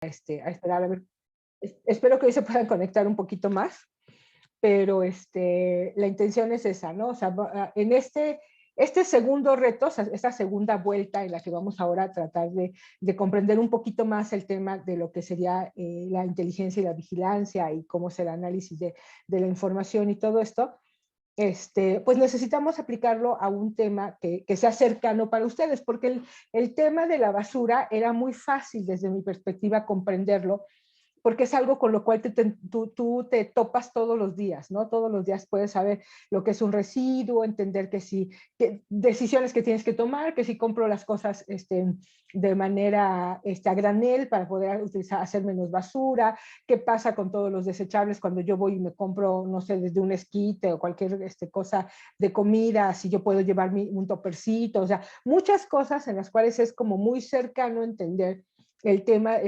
a esperar a ver. Espero que hoy se puedan conectar un poquito más, pero la intención es esa, ¿no? O sea, en este segundo reto, o sea, esta segunda vuelta en la que vamos ahora a tratar de comprender un poquito más el tema de lo que sería la inteligencia y la vigilancia y cómo es el análisis de la información y todo esto, pues necesitamos aplicarlo a un tema que sea cercano para ustedes, porque el tema de la basura era muy fácil desde mi perspectiva comprenderlo, porque es algo con lo cual tú te topas todos los días, ¿no? Todos los días puedes saber lo que es un residuo, entender que decisiones que tienes que tomar, que si compro las cosas de manera a granel para poder utilizar, hacer menos basura, qué pasa con todos los desechables cuando yo voy y me compro, no sé, desde un esquite o cualquier cosa de comida, si yo puedo llevar un topercito, o sea, muchas cosas en las cuales es como muy cercano entender el tema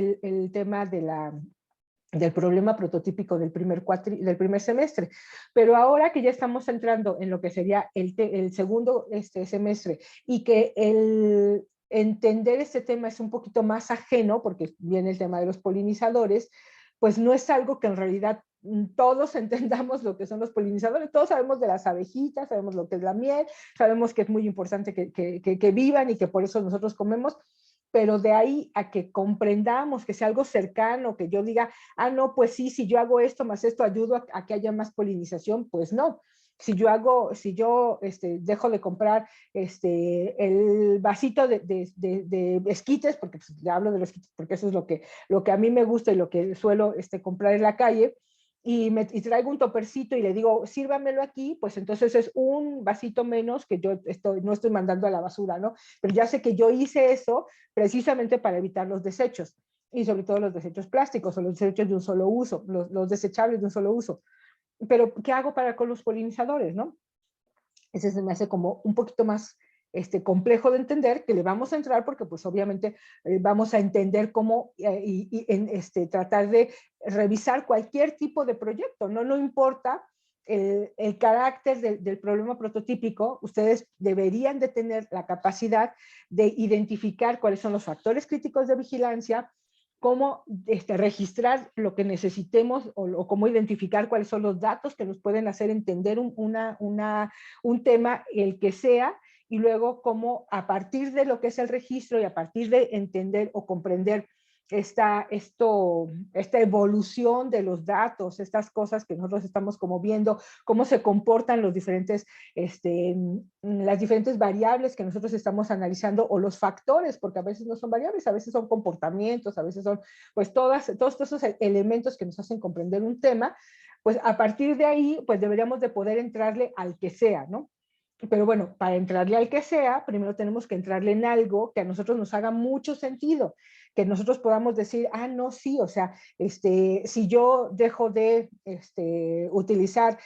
del problema prototípico del primer semestre. Pero ahora que ya estamos entrando en lo que sería el segundo semestre y que el entender este tema es un poquito más ajeno, porque viene el tema de los polinizadores, pues no es algo que en realidad todos entendamos lo que son los polinizadores, todos sabemos de las abejitas, sabemos lo que es la miel, sabemos que es muy importante que vivan y que por eso nosotros comemos, pero de ahí a que comprendamos, que sea algo cercano, que yo diga, ah, no, pues sí, si yo hago esto más esto, ayudo a que haya más polinización, pues no. Si yo dejo de comprar el vasito de esquites, porque pues, le hablo de los esquites porque eso es lo que a mí me gusta y lo que suelo comprar en la calle, y traigo un topercito y le digo, sírvamelo aquí, pues entonces es un vasito menos que yo no estoy mandando a la basura, ¿no? Pero ya sé que yo hice eso precisamente para evitar los desechos, y sobre todo los desechos plásticos o los desechos de un solo uso, los desechables de un solo uso. Pero, ¿qué hago con los polinizadores, no? Ese se me hace como un poquito más complejo de entender, que le vamos a entrar porque pues obviamente vamos a entender cómo tratar de revisar cualquier tipo de proyecto, no importa el carácter del problema prototípico, ustedes deberían de tener la capacidad de identificar cuáles son los factores críticos de vigilancia, cómo registrar lo que necesitemos o cómo identificar cuáles son los datos que nos pueden hacer entender un tema, el que sea, y luego cómo a partir de lo que es el registro y a partir de entender o comprender esta evolución de los datos, estas cosas que nosotros estamos como viendo, cómo se comportan las diferentes variables que nosotros estamos analizando, o los factores, porque a veces no son variables, a veces son comportamientos, a veces son pues todos esos elementos que nos hacen comprender un tema, pues a partir de ahí pues deberíamos de poder entrarle al que sea, ¿no? Pero bueno, para entrarle al que sea, primero tenemos que entrarle en algo que a nosotros nos haga mucho sentido, que nosotros podamos decir, ah, no, sí, o sea, si yo dejo de utilizar,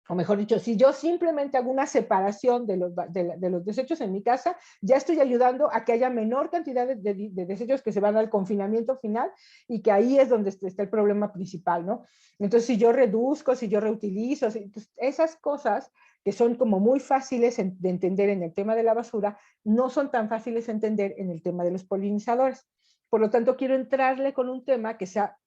o mejor dicho, si yo simplemente hago una separación de los desechos en mi casa, ya estoy ayudando a que haya menor cantidad de desechos que se van al confinamiento final, y que ahí es donde está el problema principal, ¿no? Entonces, si yo reduzco, si yo reutilizo, esas cosas que son como muy fáciles de entender en el tema de la basura, no son tan fáciles de entender en el tema de los polinizadores. Por lo tanto, quiero entrarle con un tema que sea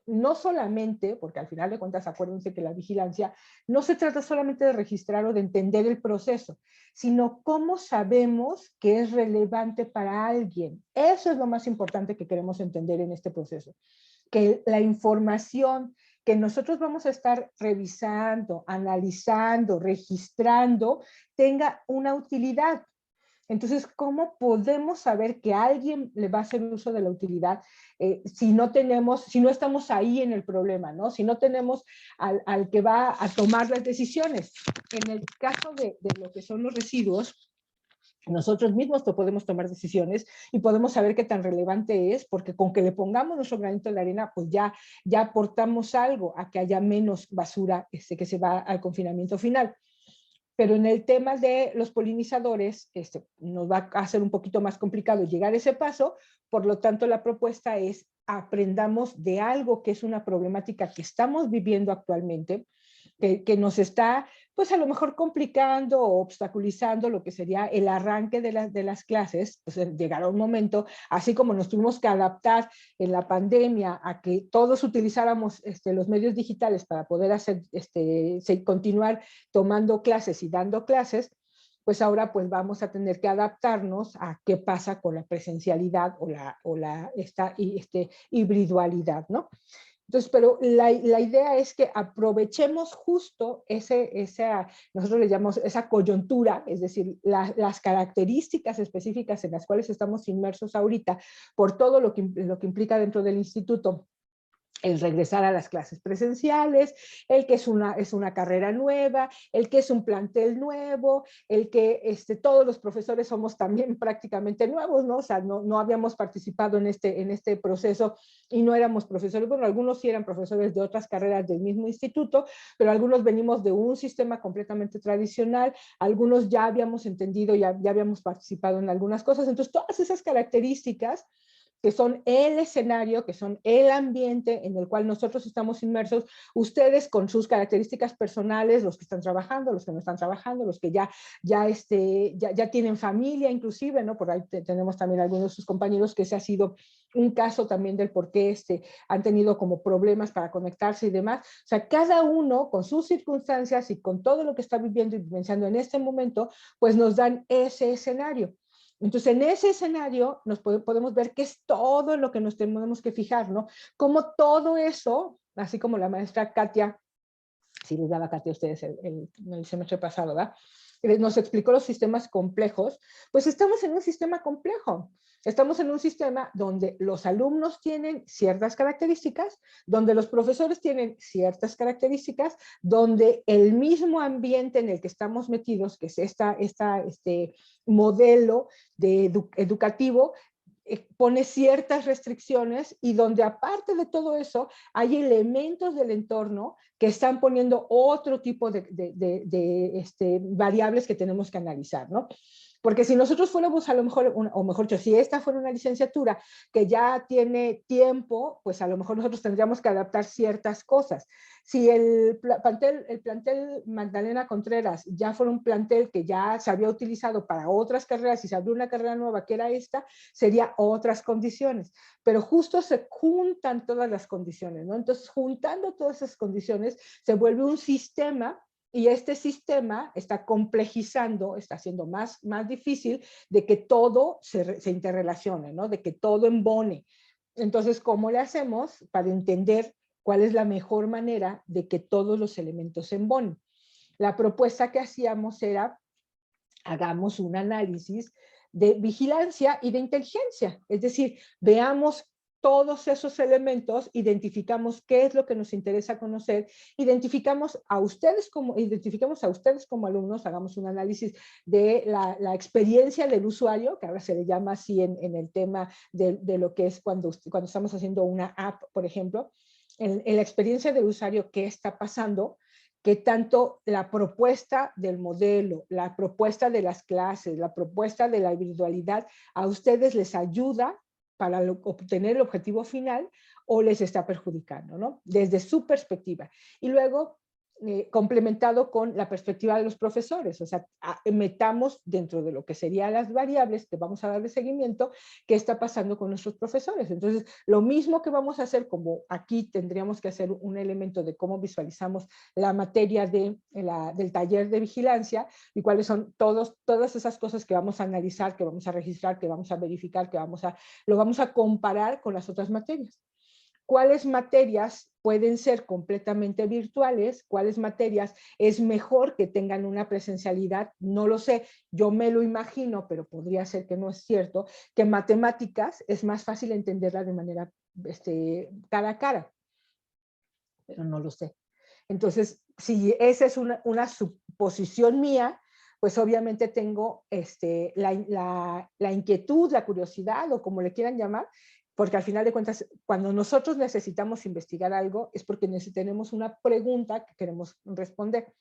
no solamente, porque al final de cuentas acuérdense que la vigilancia no se trata solamente de registrar o de entender el proceso, sino cómo sabemos que es relevante para alguien. Eso es lo más importante que queremos entender en este proceso, que la información que nosotros vamos a estar revisando, analizando, registrando, tenga una utilidad. Entonces, ¿cómo podemos saber que alguien le va a hacer uso de la utilidad si no estamos ahí en el problema, ¿no? Si no tenemos al que va a tomar las decisiones? En el caso de lo que son los residuos, nosotros mismos podemos tomar decisiones y podemos saber qué tan relevante es, porque con que le pongamos nuestro granito de arena, pues ya aportamos algo a que haya menos basura que se va al confinamiento final. Pero en el tema de los polinizadores, nos va a ser un poquito más complicado llegar a ese paso, por lo tanto la propuesta es aprendamos de algo que es una problemática que estamos viviendo actualmente, que nos está, pues a lo mejor complicando o obstaculizando lo que sería el arranque de las clases. Pues llegará un momento, así como nos tuvimos que adaptar en la pandemia a que todos utilizáramos los medios digitales para poder hacer, continuar tomando clases y dando clases, pues ahora pues vamos a tener que adaptarnos a qué pasa con la presencialidad esta hibridualidad, ¿no? Entonces, pero la idea es que aprovechemos justo nosotros le llamamos esa coyuntura, es decir, las características específicas en las cuales estamos inmersos ahorita, por todo lo que implica dentro del instituto, el regresar a las clases presenciales, el que es una carrera nueva, el que es un plantel nuevo, el que todos los profesores somos también prácticamente nuevos, ¿no? O sea, no habíamos participado en este proceso y no éramos profesores. Bueno, algunos sí eran profesores de otras carreras del mismo instituto, pero algunos venimos de un sistema completamente tradicional, algunos ya habíamos entendido, ya habíamos participado en algunas cosas. Entonces, todas esas características que son el escenario, que son el ambiente en el cual nosotros estamos inmersos, ustedes con sus características personales, los que están trabajando, los que no están trabajando, los que ya tienen familia inclusive, ¿no? Por ahí tenemos también algunos de sus compañeros que ese ha sido un caso también del por qué han tenido como problemas para conectarse y demás. O sea, cada uno con sus circunstancias y con todo lo que está viviendo y vivenciando en este momento, pues nos dan ese escenario. Entonces, en ese escenario nos podemos ver qué es todo lo que nos tenemos que fijar, ¿no? Cómo todo eso, así como la maestra Katia, si les daba Katia a ustedes el semestre pasado, ¿verdad? Nos explicó los sistemas complejos, pues estamos en un sistema complejo. Estamos en un sistema donde los alumnos tienen ciertas características, donde los profesores tienen ciertas características, donde el mismo ambiente en el que estamos metidos, que es este modelo educativo, pone ciertas restricciones y donde aparte de todo eso hay elementos del entorno que están poniendo otro tipo de variables que tenemos que analizar, ¿no? Porque si nosotros fuéramos a lo mejor, o mejor dicho, si esta fuera una licenciatura que ya tiene tiempo, pues a lo mejor nosotros tendríamos que adaptar ciertas cosas. Si el plantel Magdalena Contreras ya fuera un plantel que ya se había utilizado para otras carreras y se abrió una carrera nueva que era esta, sería otras condiciones. Pero justo se juntan todas las condiciones, ¿no? Entonces, juntando todas esas condiciones, se vuelve un sistema y este sistema está complejizando, está haciendo más difícil de que todo se interrelacione, ¿no? De que todo embone. Entonces, ¿cómo le hacemos para entender cuál es la mejor manera de que todos los elementos se embonen? La propuesta que hacíamos era, hagamos un análisis de vigilancia y de inteligencia, es decir, veamos todos esos elementos, identificamos qué es lo que nos interesa conocer, identificamos a ustedes como alumnos, hagamos un análisis de la experiencia del usuario, que ahora se le llama así en el tema de lo que es cuando estamos haciendo una app, por ejemplo, en la experiencia del usuario, qué está pasando, que tanto la propuesta del modelo, la propuesta de las clases, la propuesta de la individualidad, a ustedes les ayuda para obtener el objetivo final o les está perjudicando, ¿no? Desde su perspectiva. Y luego, complementado con la perspectiva de los profesores, o sea, metamos dentro de lo que serían las variables que vamos a dar de seguimiento, qué está pasando con nuestros profesores. Entonces, lo mismo que vamos a hacer, como aquí tendríamos que hacer un elemento de cómo visualizamos la materia del taller de vigilancia y cuáles son todas esas cosas que vamos a analizar, que vamos a registrar, que vamos a verificar, lo vamos a comparar con las otras materias. ¿Cuáles materias pueden ser completamente virtuales? ¿Cuáles materias es mejor que tengan una presencialidad? No lo sé, yo me lo imagino, pero podría ser que no es cierto, que matemáticas es más fácil entenderla de manera cara a cara, pero no lo sé. Entonces, si esa es una suposición mía, pues obviamente tengo la inquietud, la curiosidad o como le quieran llamar, porque al final de cuentas, cuando nosotros necesitamos investigar algo, es porque tenemos una pregunta que queremos responder.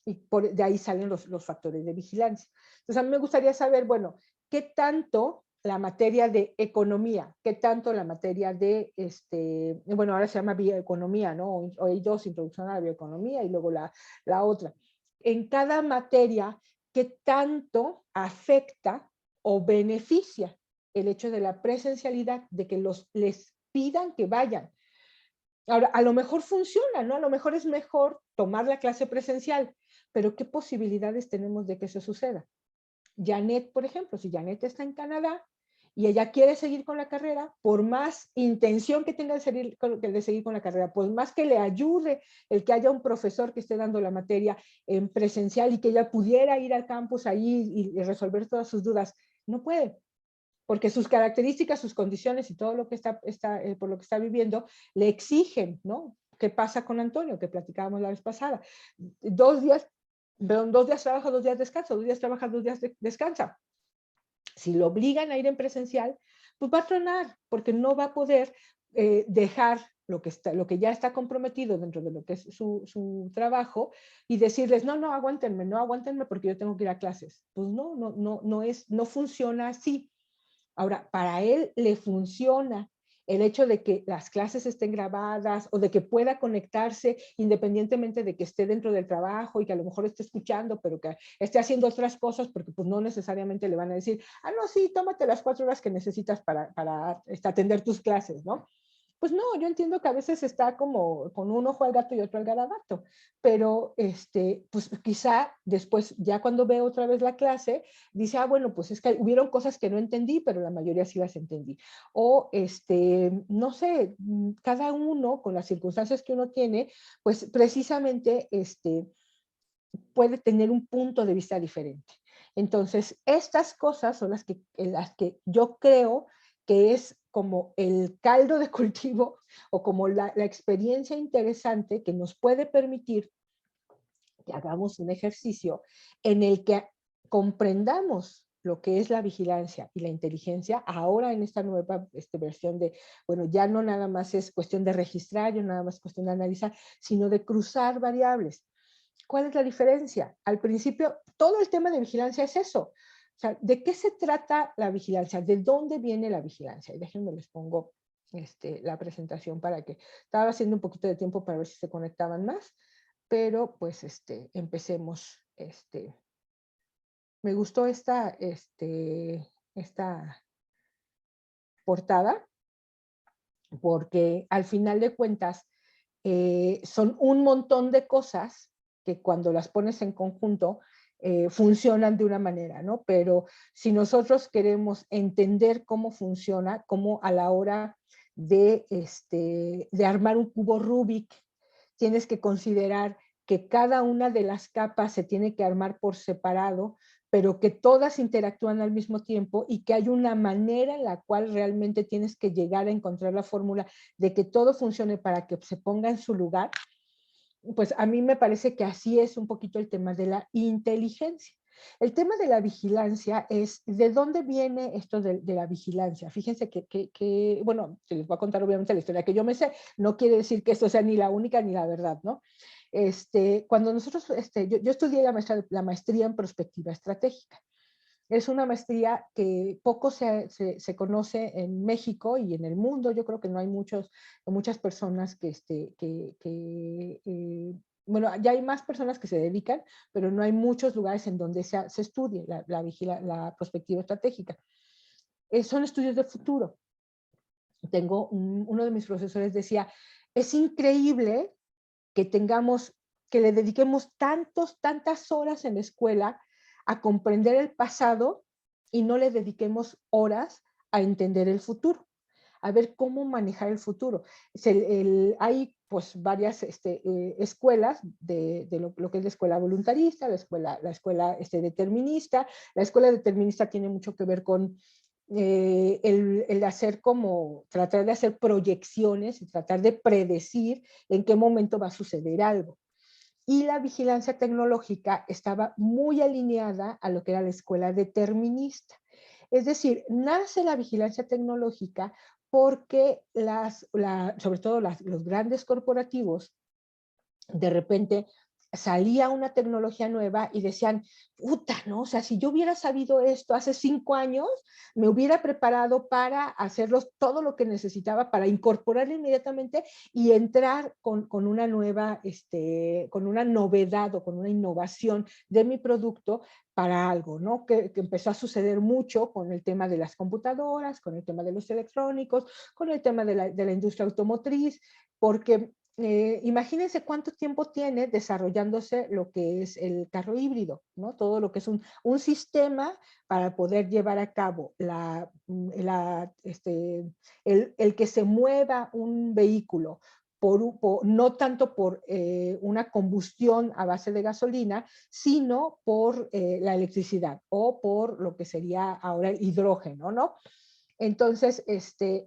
Y de ahí salen los factores de vigilancia. Entonces, a mí me gustaría saber, bueno, ¿qué tanto la materia de economía, qué tanto la materia de, bueno, ahora se llama bioeconomía, ¿no? O hay dos, introducción a la bioeconomía y luego la otra. En cada materia, qué tanto afecta o beneficia el hecho de la presencialidad, de que les pidan que vayan. Ahora, a lo mejor funciona, ¿no? A lo mejor es mejor tomar la clase presencial, pero ¿qué posibilidades tenemos de que eso suceda? Janet, por ejemplo, si Janet está en Canadá y ella quiere seguir con la carrera, por más intención que tenga de seguir con la carrera, por más que le ayude el que haya un profesor que esté dando la materia en presencial y que ella pudiera ir al campus ahí y resolver todas sus dudas, no puede, porque sus características, sus condiciones y todo lo que por lo que está viviendo le exigen, ¿no? ¿Qué pasa con Antonio, que platicábamos la vez pasada? 2 días, perdón, 2 días trabaja, 2 días descansa, 2 días trabaja, 2 días descansa. Si lo obligan a ir en presencial, pues va a tronar, porque no va a poder dejar lo que ya está comprometido dentro de lo que es su trabajo y decirles, no, aguántenme porque yo tengo que ir a clases. Pues no funciona así. Ahora, para él le funciona el hecho de que las clases estén grabadas o de que pueda conectarse independientemente de que esté dentro del trabajo y que a lo mejor esté escuchando, pero que esté haciendo otras cosas, porque pues no necesariamente le van a decir, no, sí, tómate las 4 horas que necesitas para atender tus clases, ¿no? Pues no, yo entiendo que a veces está como con un ojo al gato y otro al garabato, pero pues quizá después, ya cuando ve otra vez la clase, dice, bueno, pues es que hubieron cosas que no entendí, pero la mayoría sí las entendí. O, no sé, cada uno con las circunstancias que uno tiene, pues precisamente puede tener un punto de vista diferente. Entonces, estas cosas son las que yo creo que es como el caldo de cultivo o como la experiencia interesante que nos puede permitir que hagamos un ejercicio en el que comprendamos lo que es la vigilancia y la inteligencia ahora en esta nueva versión de, bueno, ya no nada más es cuestión de registrar, ya nada más es cuestión de analizar, sino de cruzar variables. ¿Cuál es la diferencia? Al principio, todo el tema de vigilancia es eso. O sea, ¿de qué se trata la vigilancia? ¿De dónde viene la vigilancia? Y déjenme les pongo la presentación para que estaba haciendo un poquito de tiempo para ver si se conectaban más, pero pues empecemos. Me gustó esta portada porque al final de cuentas son un montón de cosas que cuando las pones en conjunto funcionan de una manera, ¿no? Pero si nosotros queremos entender cómo funciona, cómo a la hora de armar un cubo Rubik, tienes que considerar que cada una de las capas se tiene que armar por separado, pero que todas interactúan al mismo tiempo y que hay una manera en la cual realmente tienes que llegar a encontrar la fórmula de que todo funcione para que se ponga en su lugar, pues a mí me parece que así es un poquito el tema de la inteligencia. El tema de la vigilancia es, ¿de dónde viene esto de la vigilancia? Fíjense que, bueno, se les voy a contar obviamente la historia que yo me sé, no quiere decir que esto sea ni la única ni la verdad, ¿no? Cuando nosotros, yo estudié la maestría en perspectiva estratégica. Es una maestría que poco se conoce en México y en el mundo. Yo creo que no hay muchas personas bueno, ya hay más personas que se dedican, pero no hay muchos lugares en donde se estudie la perspectiva estratégica. Son estudios de futuro. Uno de mis profesores decía, es increíble que le dediquemos tantas horas en la escuela a comprender el pasado y no le dediquemos horas a entender el futuro, a ver cómo manejar el futuro. Hay pues varias escuelas de lo que es la escuela voluntarista, la escuela determinista. La escuela determinista tiene mucho que ver con el hacer tratar de hacer proyecciones y tratar de predecir en qué momento va a suceder algo. Y la vigilancia tecnológica estaba muy alineada a lo que era la escuela determinista. Es decir, nace la vigilancia tecnológica porque sobre todo los grandes corporativos de repente salía una tecnología nueva y decían, puta, ¿no? O sea, si yo hubiera sabido esto hace 5 años, me hubiera preparado para hacerlos todo lo que necesitaba para incorporarlo inmediatamente y entrar con una nueva, con una novedad o con una innovación de mi producto para algo, ¿no? Que empezó a suceder mucho con el tema de las computadoras, con el tema de los electrónicos, con el tema de la industria automotriz, porque imagínense cuánto tiempo tiene desarrollándose lo que es el carro híbrido, ¿no? Todo lo que es un sistema para poder llevar a cabo el que se mueva un vehículo no tanto por una combustión a base de gasolina, sino por la electricidad o por lo que sería ahora el hidrógeno, ¿no? Entonces,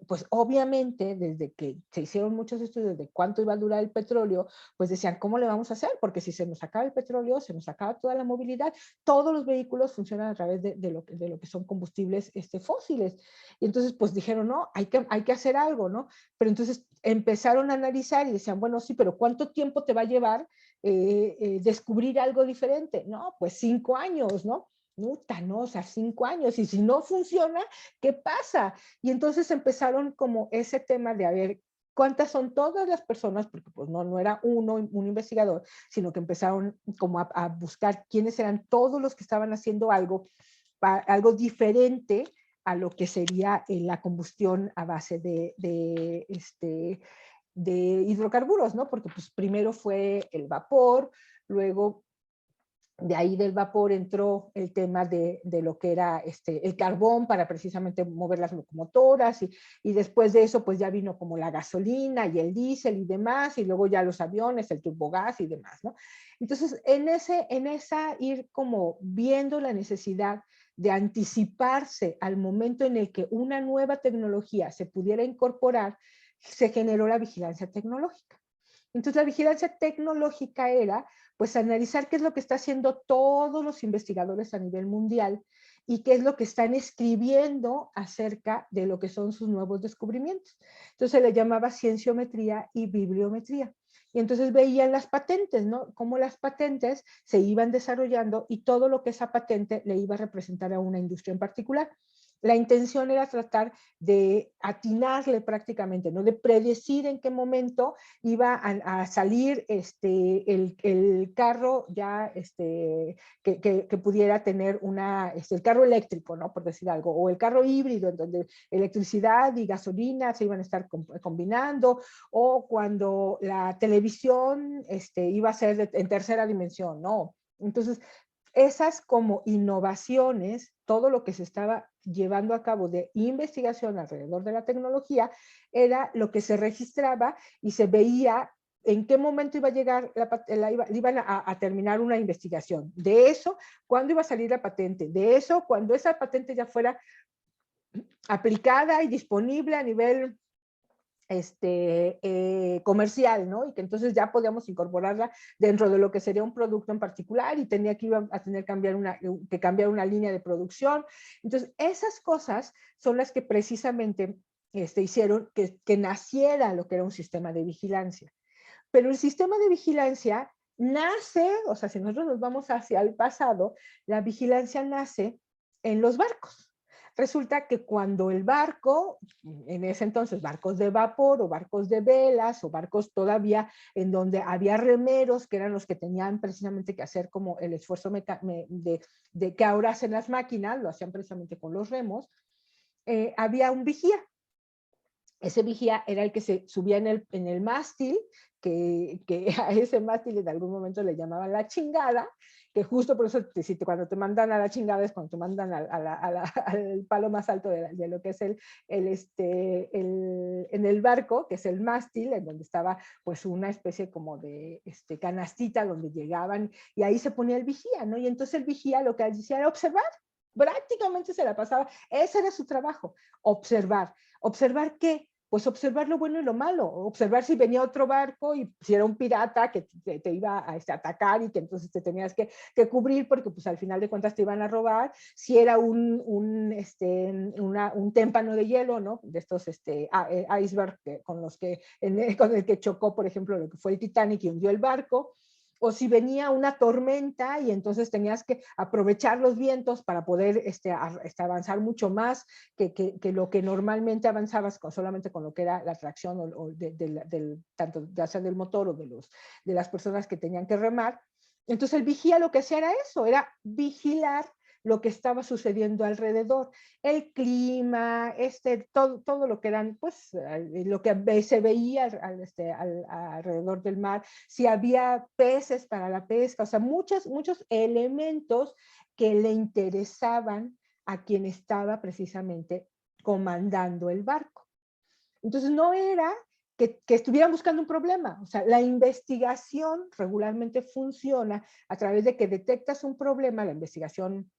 pues obviamente, desde que se hicieron muchos estudios de cuánto iba a durar el petróleo, pues decían, ¿cómo le vamos a hacer? Porque si se nos acaba el petróleo, se nos acaba toda la movilidad, todos los vehículos funcionan a través de lo que son combustibles fósiles. Y entonces, pues dijeron, no, hay que hacer algo, ¿no? Pero entonces empezaron a analizar y decían, bueno, sí, pero ¿cuánto tiempo te va a llevar descubrir algo diferente? No, pues 5 años, ¿no? Puta, no, o sea, 5 años, y si no funciona, ¿qué pasa? Y entonces empezaron como ese tema de a ver cuántas son todas las personas, porque pues no era un investigador, sino que empezaron como a buscar quiénes eran todos los que estaban haciendo algo diferente a lo que sería la combustión a base de hidrocarburos, ¿no? Porque pues primero fue el vapor, luego de ahí del vapor entró el tema de lo que era el carbón para precisamente mover las locomotoras y después de eso pues ya vino como la gasolina y el diésel y demás y luego ya los aviones, el turbogás y demás, ¿no? Entonces en esa ir como viendo la necesidad de anticiparse al momento en el que una nueva tecnología se pudiera incorporar, se generó la vigilancia tecnológica. Entonces la vigilancia tecnológica era pues analizar qué es lo que están haciendo todos los investigadores a nivel mundial y qué es lo que están escribiendo acerca de lo que son sus nuevos descubrimientos. Entonces se le llamaba cienciometría y bibliometría. Y entonces veían las patentes, ¿no? Cómo las patentes se iban desarrollando y todo lo que esa patente le iba a representar a una industria en particular. La intención era tratar de atinarle prácticamente, ¿no? De predecir en qué momento iba a salir el carro ya que pudiera tener el carro eléctrico, ¿no? Por decir algo, o el carro híbrido, en donde electricidad y gasolina se iban a estar combinando, o cuando la televisión iba a ser en tercera dimensión, ¿no? Entonces, esas como innovaciones, todo lo que se estaba llevando a cabo de investigación alrededor de la tecnología, era lo que se registraba y se veía en qué momento iba a llegar, iban a terminar una investigación. De eso, cuándo iba a salir la patente. De eso, cuando esa patente ya fuera aplicada y disponible a nivel comercial, ¿no? Y que entonces ya podíamos incorporarla dentro de lo que sería un producto en particular y tenía que iba a tener que cambiar una línea de producción. Entonces, esas cosas son las que precisamente hicieron que naciera lo que era un sistema de vigilancia. Pero el sistema de vigilancia nace, o sea, si nosotros nos vamos hacia el pasado, la vigilancia nace en los barcos. Resulta que cuando el barco, en ese entonces barcos de vapor o barcos de velas o barcos todavía en donde había remeros que eran los que tenían precisamente que hacer como el esfuerzo de que ahora hacen las máquinas, lo hacían precisamente con los remos, había un vigía. Ese vigía era el que se subía en el mástil, que a ese mástil en algún momento le llamaban la chingada, que justo por eso cuando te mandan a la chingada es cuando te mandan al palo más alto de lo que es en el barco, que es el mástil, en donde estaba pues una especie como de canastita donde llegaban y ahí se ponía el vigía, ¿no? Y entonces el vigía lo que hacía era observar, prácticamente se la pasaba, ese era su trabajo, observar. ¿Observar qué? Pues observar lo bueno y lo malo, observar si venía otro barco y si era un pirata que te iba a atacar y que entonces te tenías que cubrir porque pues al final de cuentas te iban a robar, si era un témpano de hielo, ¿no? De estos iceberg con el que chocó, por ejemplo, lo que fue el Titanic y hundió el barco, o si venía una tormenta y entonces tenías que aprovechar los vientos para poder avanzar mucho más que lo que normalmente avanzabas solamente con lo que era la tracción o tanto ya sea del motor o de las personas que tenían que remar. Entonces el vigía lo que hacía era eso, era vigilar lo que estaba sucediendo alrededor, el clima, todo lo que eran, pues, lo que se veía alrededor del mar, si había peces para la pesca, o sea, muchos elementos que le interesaban a quien estaba precisamente comandando el barco. Entonces no era que estuvieran buscando un problema. O sea, la investigación regularmente funciona a través de que detectas un problema, la investigación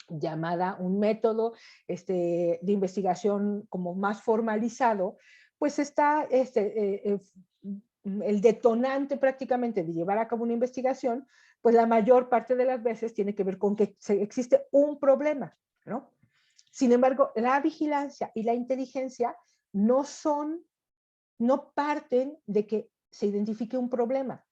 llamada un método de investigación como más formalizado, pues está el detonante prácticamente de llevar a cabo una investigación, pues la mayor parte de las veces tiene que ver con que existe un problema, ¿no? Sin embargo, la vigilancia y la inteligencia no parten de que se identifique un problema.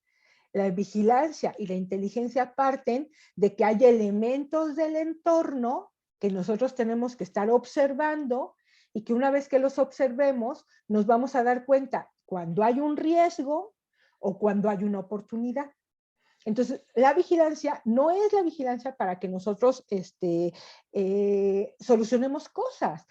La vigilancia y la inteligencia parten de que hay elementos del entorno que nosotros tenemos que estar observando y que una vez que los observemos nos vamos a dar cuenta cuando hay un riesgo o cuando hay una oportunidad. Entonces, la vigilancia no es la vigilancia para que nosotros solucionemos cosas.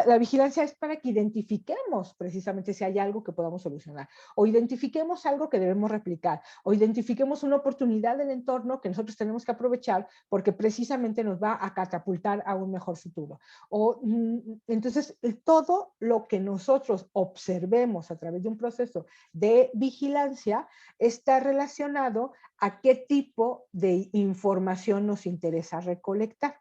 La vigilancia es para que identifiquemos precisamente si hay algo que podamos solucionar, o identifiquemos algo que debemos replicar, o identifiquemos una oportunidad del entorno que nosotros tenemos que aprovechar porque precisamente nos va a catapultar a un mejor futuro. Entonces, todo lo que nosotros observemos a través de un proceso de vigilancia está relacionado a qué tipo de información nos interesa recolectar.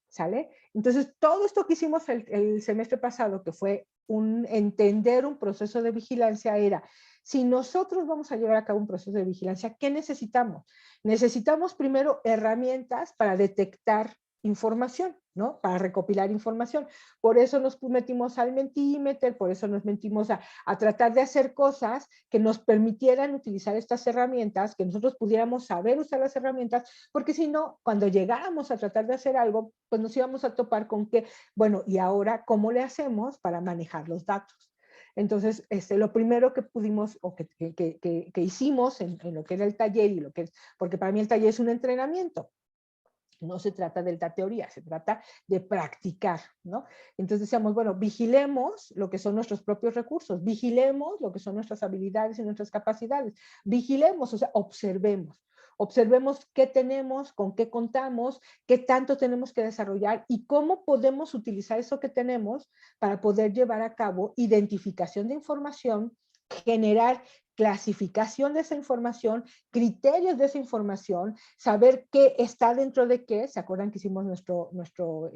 ¿Sale? Entonces, todo esto que hicimos el semestre pasado, que fue entender un proceso de vigilancia, era, si nosotros vamos a llevar a cabo un proceso de vigilancia, ¿qué necesitamos? Necesitamos primero herramientas para detectar información, ¿no? Para recopilar información. Por eso nos metimos al Mentimeter, por eso nos metimos a tratar de hacer cosas que nos permitieran utilizar estas herramientas, que nosotros pudiéramos saber usar las herramientas, porque si no, cuando llegáramos a tratar de hacer algo, pues nos íbamos a topar con que, bueno, ¿y ahora cómo le hacemos para manejar los datos? Entonces, lo primero que pudimos o que hicimos en lo que era el taller y porque para mí el taller es un entrenamiento. No se trata de la teoría, se trata de practicar, ¿no? Entonces decíamos, bueno, vigilemos lo que son nuestros propios recursos, vigilemos lo que son nuestras habilidades y nuestras capacidades, vigilemos, o sea, observemos. Observemos qué tenemos, con qué contamos, qué tanto tenemos que desarrollar y cómo podemos utilizar eso que tenemos para poder llevar a cabo identificación de información, generar clasificación de esa información, criterios de esa información, saber qué está dentro de qué. ¿Se acuerdan que hicimos nuestro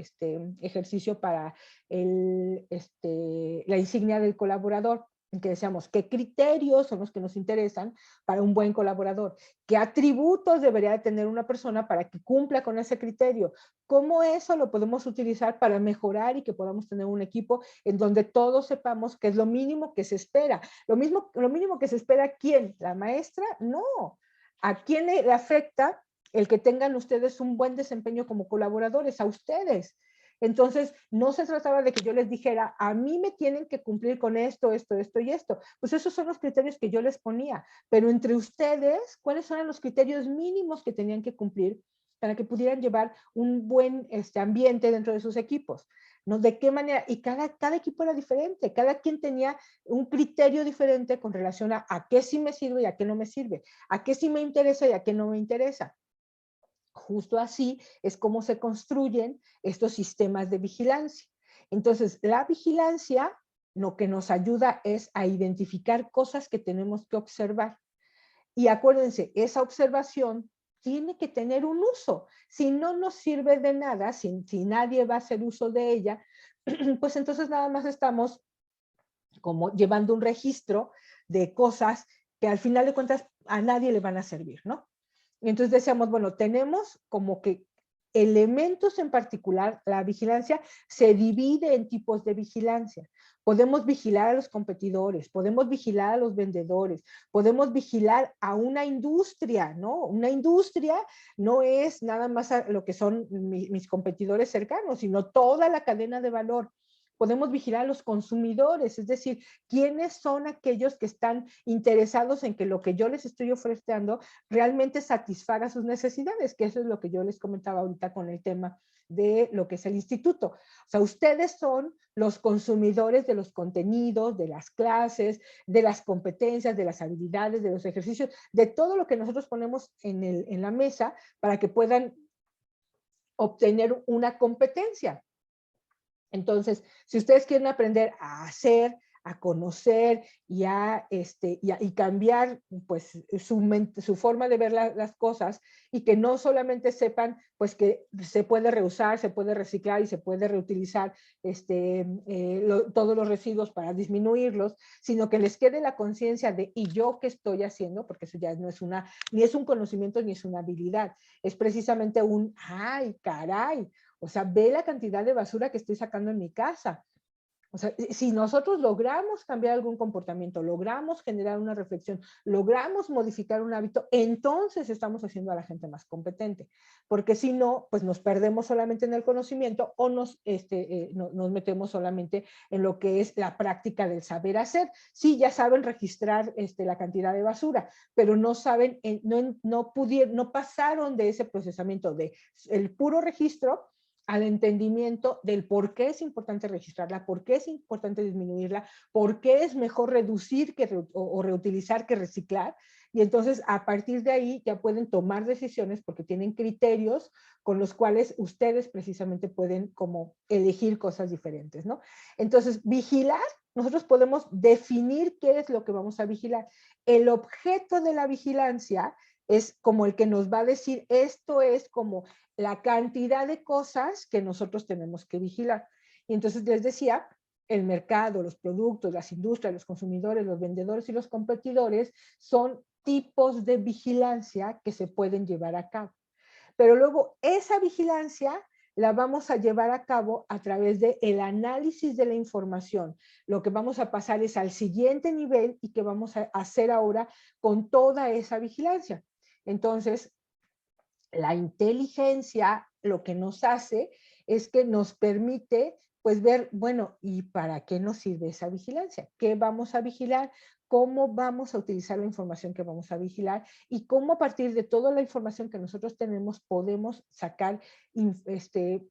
ejercicio para la insignia del colaborador? En que decíamos qué criterios son los que nos interesan para un buen colaborador, qué atributos debería de tener una persona para que cumpla con ese criterio, cómo eso lo podemos utilizar para mejorar y que podamos tener un equipo en donde todos sepamos que es lo mínimo que se espera. Lo mínimo que se espera, ¿a quién? ¿La maestra? No. ¿A quién le afecta el que tengan ustedes un buen desempeño como colaboradores? A ustedes. Entonces, no se trataba de que yo les dijera, a mí me tienen que cumplir con esto, esto, esto y esto. Pues esos son los criterios que yo les ponía. Pero entre ustedes, ¿cuáles eran los criterios mínimos que tenían que cumplir para que pudieran llevar un buen ambiente dentro de sus equipos? ¿No? ¿De qué manera? Y cada equipo era diferente, cada quien tenía un criterio diferente con relación a qué sí me sirve y a qué no me sirve, a qué sí me interesa y a qué no me interesa. Justo así es como se construyen estos sistemas de vigilancia. Entonces, la vigilancia lo que nos ayuda es a identificar cosas que tenemos que observar. Y acuérdense, esa observación tiene que tener un uso. Si no nos sirve de nada, si nadie va a hacer uso de ella, pues entonces nada más estamos como llevando un registro de cosas que al final de cuentas a nadie le van a servir, ¿no? Y entonces decíamos, bueno, tenemos como que elementos en particular, la vigilancia se divide en tipos de vigilancia. Podemos vigilar a los competidores, podemos vigilar a los vendedores, podemos vigilar a una industria, ¿no? Una industria no es nada más lo que son mis competidores cercanos, sino toda la cadena de valor. Podemos vigilar a los consumidores, es decir, quiénes son aquellos que están interesados en que lo que yo les estoy ofreciendo realmente satisfaga sus necesidades, que eso es lo que yo les comentaba ahorita con el tema de lo que es el instituto. O sea, ustedes son los consumidores de los contenidos, de las clases, de las competencias, de las habilidades, de los ejercicios, de todo lo que nosotros ponemos en la mesa para que puedan obtener una competencia. Entonces, si ustedes quieren aprender a hacer, a conocer y cambiar pues, su forma de ver las cosas y que no solamente sepan pues, que se puede reusar, se puede reciclar y se puede reutilizar todos los residuos para disminuirlos, sino que les quede la conciencia de ¿y yo qué estoy haciendo? Porque eso ya no es ni es un conocimiento ni es una habilidad, es precisamente ¡ay, caray! O sea, ve la cantidad de basura que estoy sacando en mi casa. O sea, si nosotros logramos cambiar algún comportamiento, logramos generar una reflexión, logramos modificar un hábito, entonces estamos haciendo a la gente más competente. Porque si no, pues nos perdemos solamente en el conocimiento o nos metemos solamente en lo que es la práctica del saber hacer. Sí, ya saben registrar la cantidad de basura, pero no saben, no pasaron de ese procesamiento de el puro registro al entendimiento del por qué es importante registrarla, por qué es importante disminuirla, por qué es mejor reducir o reutilizar que reciclar. Y entonces a partir de ahí ya pueden tomar decisiones porque tienen criterios con los cuales ustedes precisamente pueden como elegir cosas diferentes, ¿no? Entonces, vigilar, nosotros podemos definir qué es lo que vamos a vigilar. El objeto de la vigilancia es como el que nos va a decir, esto es como la cantidad de cosas que nosotros tenemos que vigilar. Y entonces les decía, el mercado, los productos, las industrias, los consumidores, los vendedores y los competidores son tipos de vigilancia que se pueden llevar a cabo. Pero luego esa vigilancia la vamos a llevar a cabo a través del análisis de la información. Lo que vamos a pasar es al siguiente nivel y que vamos a hacer ahora con toda esa vigilancia. Entonces, la inteligencia lo que nos hace es que nos permite pues ver, bueno, ¿y para qué nos sirve esa vigilancia? ¿Qué vamos a vigilar? ¿Cómo vamos a utilizar la información que vamos a vigilar? Y cómo a partir de toda la información que nosotros tenemos podemos sacar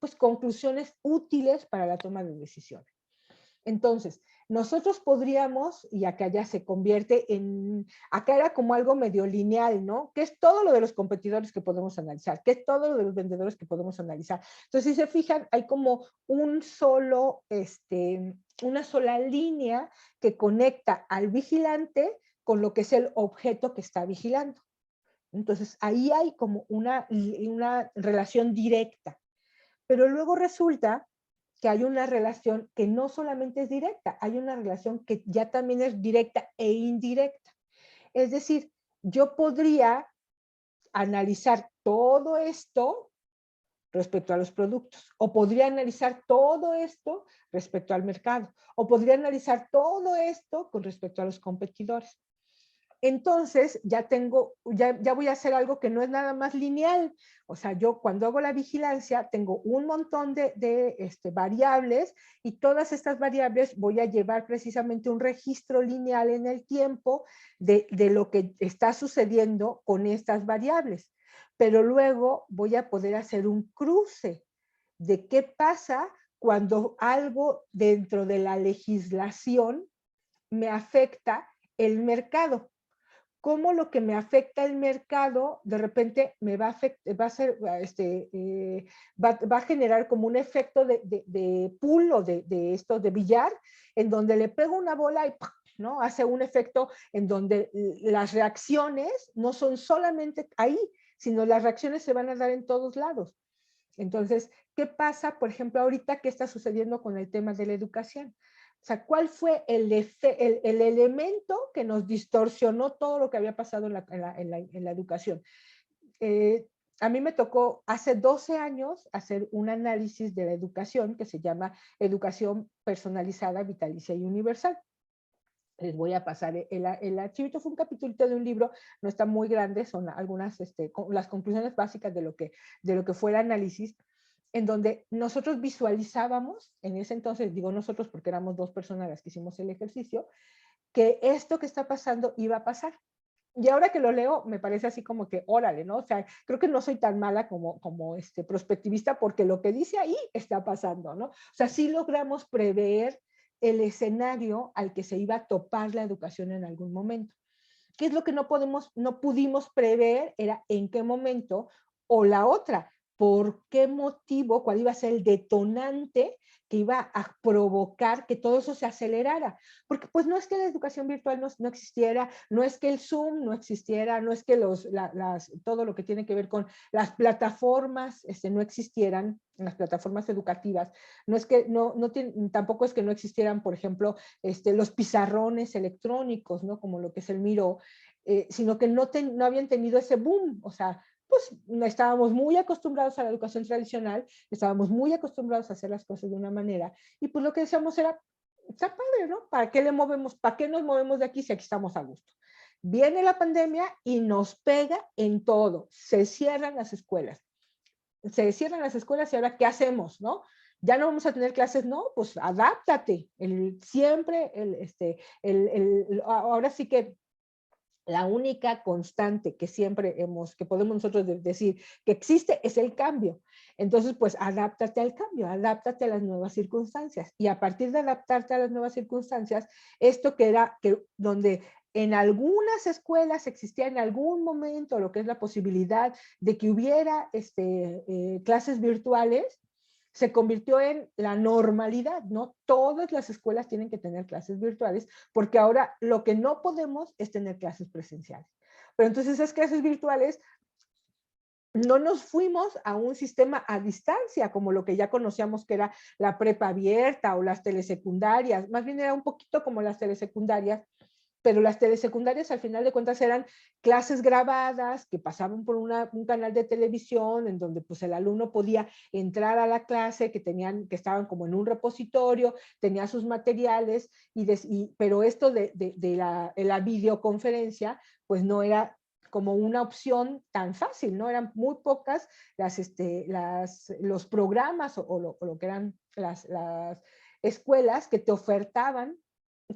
pues, conclusiones útiles para la toma de decisiones. Entonces, nosotros podríamos, y acá ya se convierte acá era como algo medio lineal, ¿no? ¿Qué es todo lo de los competidores que podemos analizar? ¿Qué es todo lo de los vendedores que podemos analizar? Entonces, si se fijan, hay como una sola línea que conecta al vigilante con lo que es el objeto que está vigilando. Entonces, ahí hay como una relación directa. Pero luego resulta que hay una relación que no solamente es directa, hay una relación que ya también es directa e indirecta. Es decir, yo podría analizar todo esto respecto a los productos, o podría analizar todo esto respecto al mercado, o podría analizar todo esto con respecto a los competidores. Entonces ya voy a hacer algo que no es nada más lineal. O sea, yo cuando hago la vigilancia tengo un montón de variables y todas estas variables voy a llevar precisamente un registro lineal en el tiempo de lo que está sucediendo con estas variables. Pero luego voy a poder hacer un cruce de qué pasa cuando algo dentro de la legislación me afecta el mercado. Cómo lo que me afecta el mercado de repente me va a generar como un efecto de pool o de esto de billar, en donde le pego una bola y ¿no? Hace un efecto en donde las reacciones no son solamente ahí, sino las reacciones se van a dar en todos lados. Entonces, ¿qué pasa, por ejemplo, ahorita qué está sucediendo con el tema de la educación? O sea, ¿cuál fue el elemento que nos distorsionó todo lo que había pasado en la educación? a mí me tocó hace 12 años hacer un análisis de la educación que se llama Educación Personalizada, Vitalicia y Universal. Les voy a pasar el archivito, fue un capítulo de un libro, no está muy grande, son algunas, las conclusiones básicas de lo que fue el análisis, en donde nosotros visualizábamos, en ese entonces, digo nosotros porque éramos 2 personas las que hicimos el ejercicio, que esto que está pasando iba a pasar. Y ahora que lo leo, me parece así como que, órale, ¿no? O sea, creo que no soy tan mala como prospectivista porque lo que dice ahí está pasando, ¿no? O sea, sí logramos prever el escenario al que se iba a topar la educación en algún momento. ¿Qué es lo que no pudimos prever? Era en qué momento, o la otra, por qué motivo, cuál iba a ser el detonante que iba a provocar que todo eso se acelerara. Porque pues no es que la educación virtual no existiera, no es que el Zoom no existiera, no es que todo lo que tiene que ver con las plataformas no existieran, las plataformas educativas, no es que tampoco es que no existieran, por ejemplo, los pizarrones electrónicos, ¿no? Como lo que es el Miro, sino que no habían tenido ese boom, o sea, pues estábamos muy acostumbrados a la educación tradicional, estábamos muy acostumbrados a hacer las cosas de una manera, y pues lo que decíamos era, está padre, ¿no? ¿Para qué le movemos, para qué nos movemos de aquí si aquí estamos a gusto? Viene la pandemia y nos pega en todo, se cierran las escuelas, y ahora ¿qué hacemos, no? Ya no vamos a tener clases, no, pues adáptate, ahora sí que la única constante que que podemos nosotros decir que existe es el cambio. Entonces, pues adáptate al cambio, adáptate a las nuevas circunstancias. Y a partir de adaptarte a las nuevas circunstancias, esto donde en algunas escuelas existía en algún momento lo que es la posibilidad de que hubiera clases virtuales, se convirtió en la normalidad, ¿no? Todas las escuelas tienen que tener clases virtuales porque ahora lo que no podemos es tener clases presenciales. Pero entonces esas clases virtuales no nos fuimos a un sistema a distancia, como lo que ya conocíamos que era la prepa abierta o las telesecundarias, más bien era un poquito como las telesecundarias, pero las telesecundarias al final de cuentas eran clases grabadas que pasaban por un canal de televisión en donde pues el alumno podía entrar a la clase, que estaban como en un repositorio, tenía sus materiales, pero esto de la videoconferencia pues no era como una opción tan fácil, ¿no? Eran muy pocas los programas o lo que eran las escuelas que te ofertaban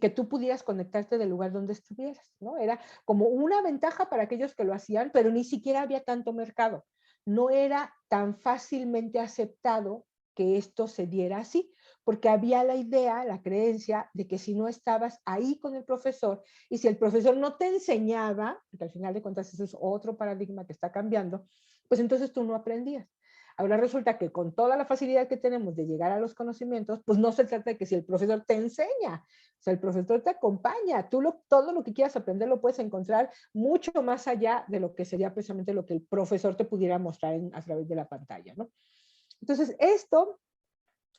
que tú pudieras conectarte del lugar donde estuvieras, ¿no? Era como una ventaja para aquellos que lo hacían, pero ni siquiera había tanto mercado. No era tan fácilmente aceptado que esto se diera así, porque había la idea, la creencia de que si no estabas ahí con el profesor y si el profesor no te enseñaba, porque al final de cuentas eso es otro paradigma que está cambiando, pues entonces tú no aprendías. Ahora resulta que con toda la facilidad que tenemos de llegar a los conocimientos, pues no se trata de que si el profesor te enseña, o sea, el profesor te acompaña, todo lo que quieras aprender lo puedes encontrar mucho más allá de lo que sería precisamente lo que el profesor te pudiera mostrar a través de la pantalla, ¿no? Entonces, esto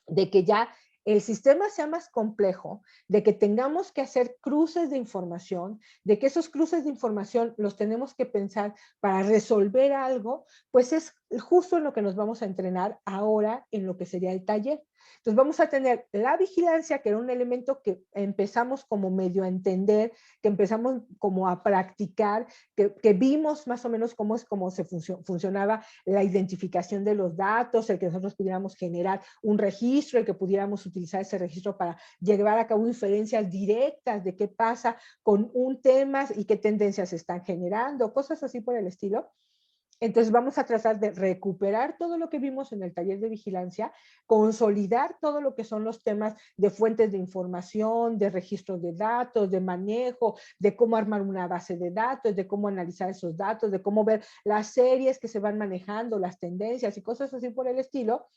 de que ya el sistema sea más complejo, de que tengamos que hacer cruces de información, de que esos cruces de información los tenemos que pensar para resolver algo, pues es justo en lo que nos vamos a entrenar ahora en lo que sería el taller. Entonces vamos a tener la vigilancia, que era un elemento que empezamos como medio a entender, que empezamos como a practicar, que vimos más o menos cómo funcionaba la identificación de los datos, el que nosotros pudiéramos generar un registro, el que pudiéramos utilizar ese registro para llevar a cabo inferencias directas de qué pasa con un tema y qué tendencias se están generando, cosas así por el estilo. Entonces vamos a tratar de recuperar todo lo que vimos en el taller de vigilancia, consolidar todo lo que son los temas de fuentes de información, de registro de datos, de manejo, de cómo armar una base de datos, de cómo analizar esos datos, de cómo ver las series que se van manejando, las tendencias y cosas así por el estilo.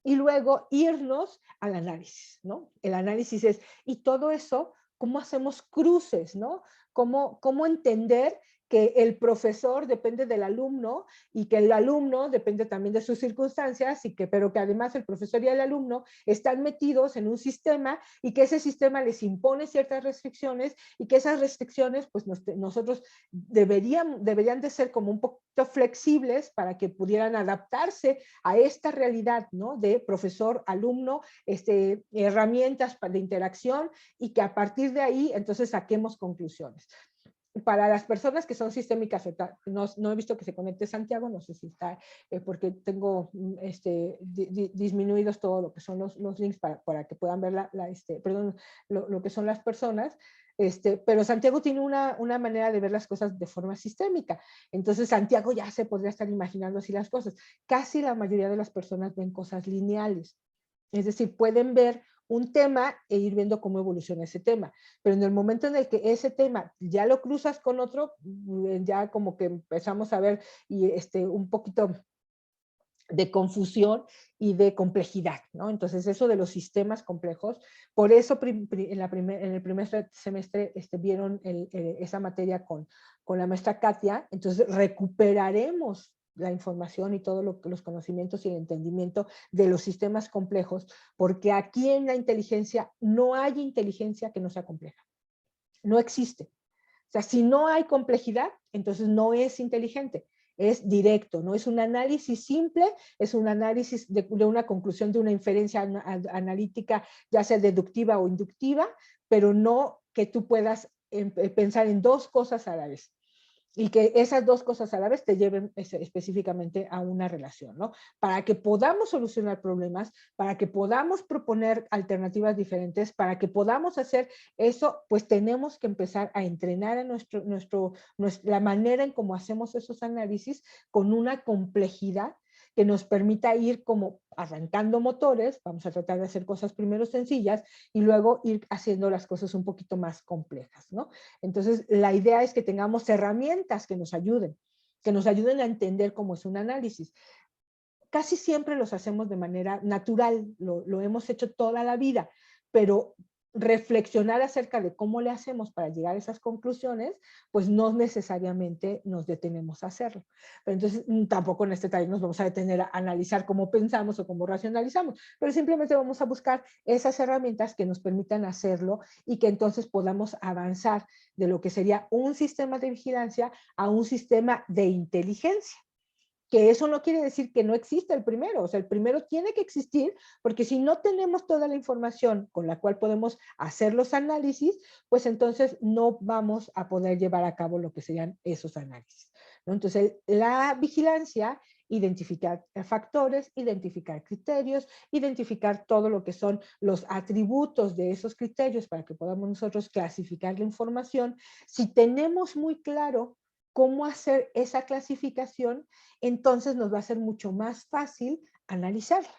Y luego irnos al análisis, ¿no? El análisis es, y todo eso, ¿cómo hacemos cruces, ¿no? ¿Cómo entender que el profesor depende del alumno y que el alumno depende también de sus circunstancias, pero que además el profesor y el alumno están metidos en un sistema y que ese sistema les impone ciertas restricciones y que esas restricciones pues nosotros deberían de ser como un poquito flexibles para que pudieran adaptarse a esta realidad, ¿no? De profesor-alumno, herramientas de interacción y que a partir de ahí entonces saquemos conclusiones. Para las personas que son sistémicas, no he visto que se conecte Santiago, no sé si está, porque tengo disminuidos todo lo que son los links para que puedan ver lo que son las personas, pero Santiago tiene una manera de ver las cosas de forma sistémica. Entonces Santiago ya se podría estar imaginando así las cosas. Casi la mayoría de las personas ven cosas lineales. Es decir, pueden ver un tema e ir viendo cómo evoluciona ese tema. Pero en el momento en el que ese tema ya lo cruzas con otro, ya como que empezamos a ver un poquito de confusión y de complejidad, ¿no? Entonces eso de los sistemas complejos, por eso en el primer semestre vieron esa materia con la maestra Katia, entonces recuperaremos la información y todos los conocimientos y el entendimiento de los sistemas complejos, porque aquí en la inteligencia no hay inteligencia que no sea compleja, no existe. O sea, si no hay complejidad, entonces no es inteligente, es directo, no es un análisis simple, es un análisis de una conclusión, de una inferencia analítica, ya sea deductiva o inductiva, pero no que tú puedas pensar en dos cosas a la vez. Y que esas dos cosas a la vez te lleven específicamente a una relación, ¿no? Para que podamos solucionar problemas, para que podamos proponer alternativas diferentes, para que podamos hacer eso, pues tenemos que empezar a entrenar a la manera en cómo hacemos esos análisis con una complejidad que nos permita ir como arrancando motores, vamos a tratar de hacer cosas primero sencillas y luego ir haciendo las cosas un poquito más complejas, ¿no? Entonces, la idea es que tengamos herramientas que nos ayuden a entender cómo es un análisis. Casi siempre los hacemos de manera natural, lo hemos hecho toda la vida, pero reflexionar acerca de cómo le hacemos para llegar a esas conclusiones, pues no necesariamente nos detenemos a hacerlo. Pero entonces tampoco en este taller nos vamos a detener a analizar cómo pensamos o cómo racionalizamos, pero simplemente vamos a buscar esas herramientas que nos permitan hacerlo y que entonces podamos avanzar de lo que sería un sistema de vigilancia a un sistema de inteligencia. Que eso no quiere decir que no exista el primero, o sea, el primero tiene que existir, porque si no tenemos toda la información con la cual podemos hacer los análisis, pues entonces no vamos a poder llevar a cabo lo que serían esos análisis, ¿no? Entonces, la vigilancia, identificar factores, identificar criterios, identificar todo lo que son los atributos de esos criterios para que podamos nosotros clasificar la información. Si tenemos muy claro cómo hacer esa clasificación, entonces nos va a ser mucho más fácil analizarla.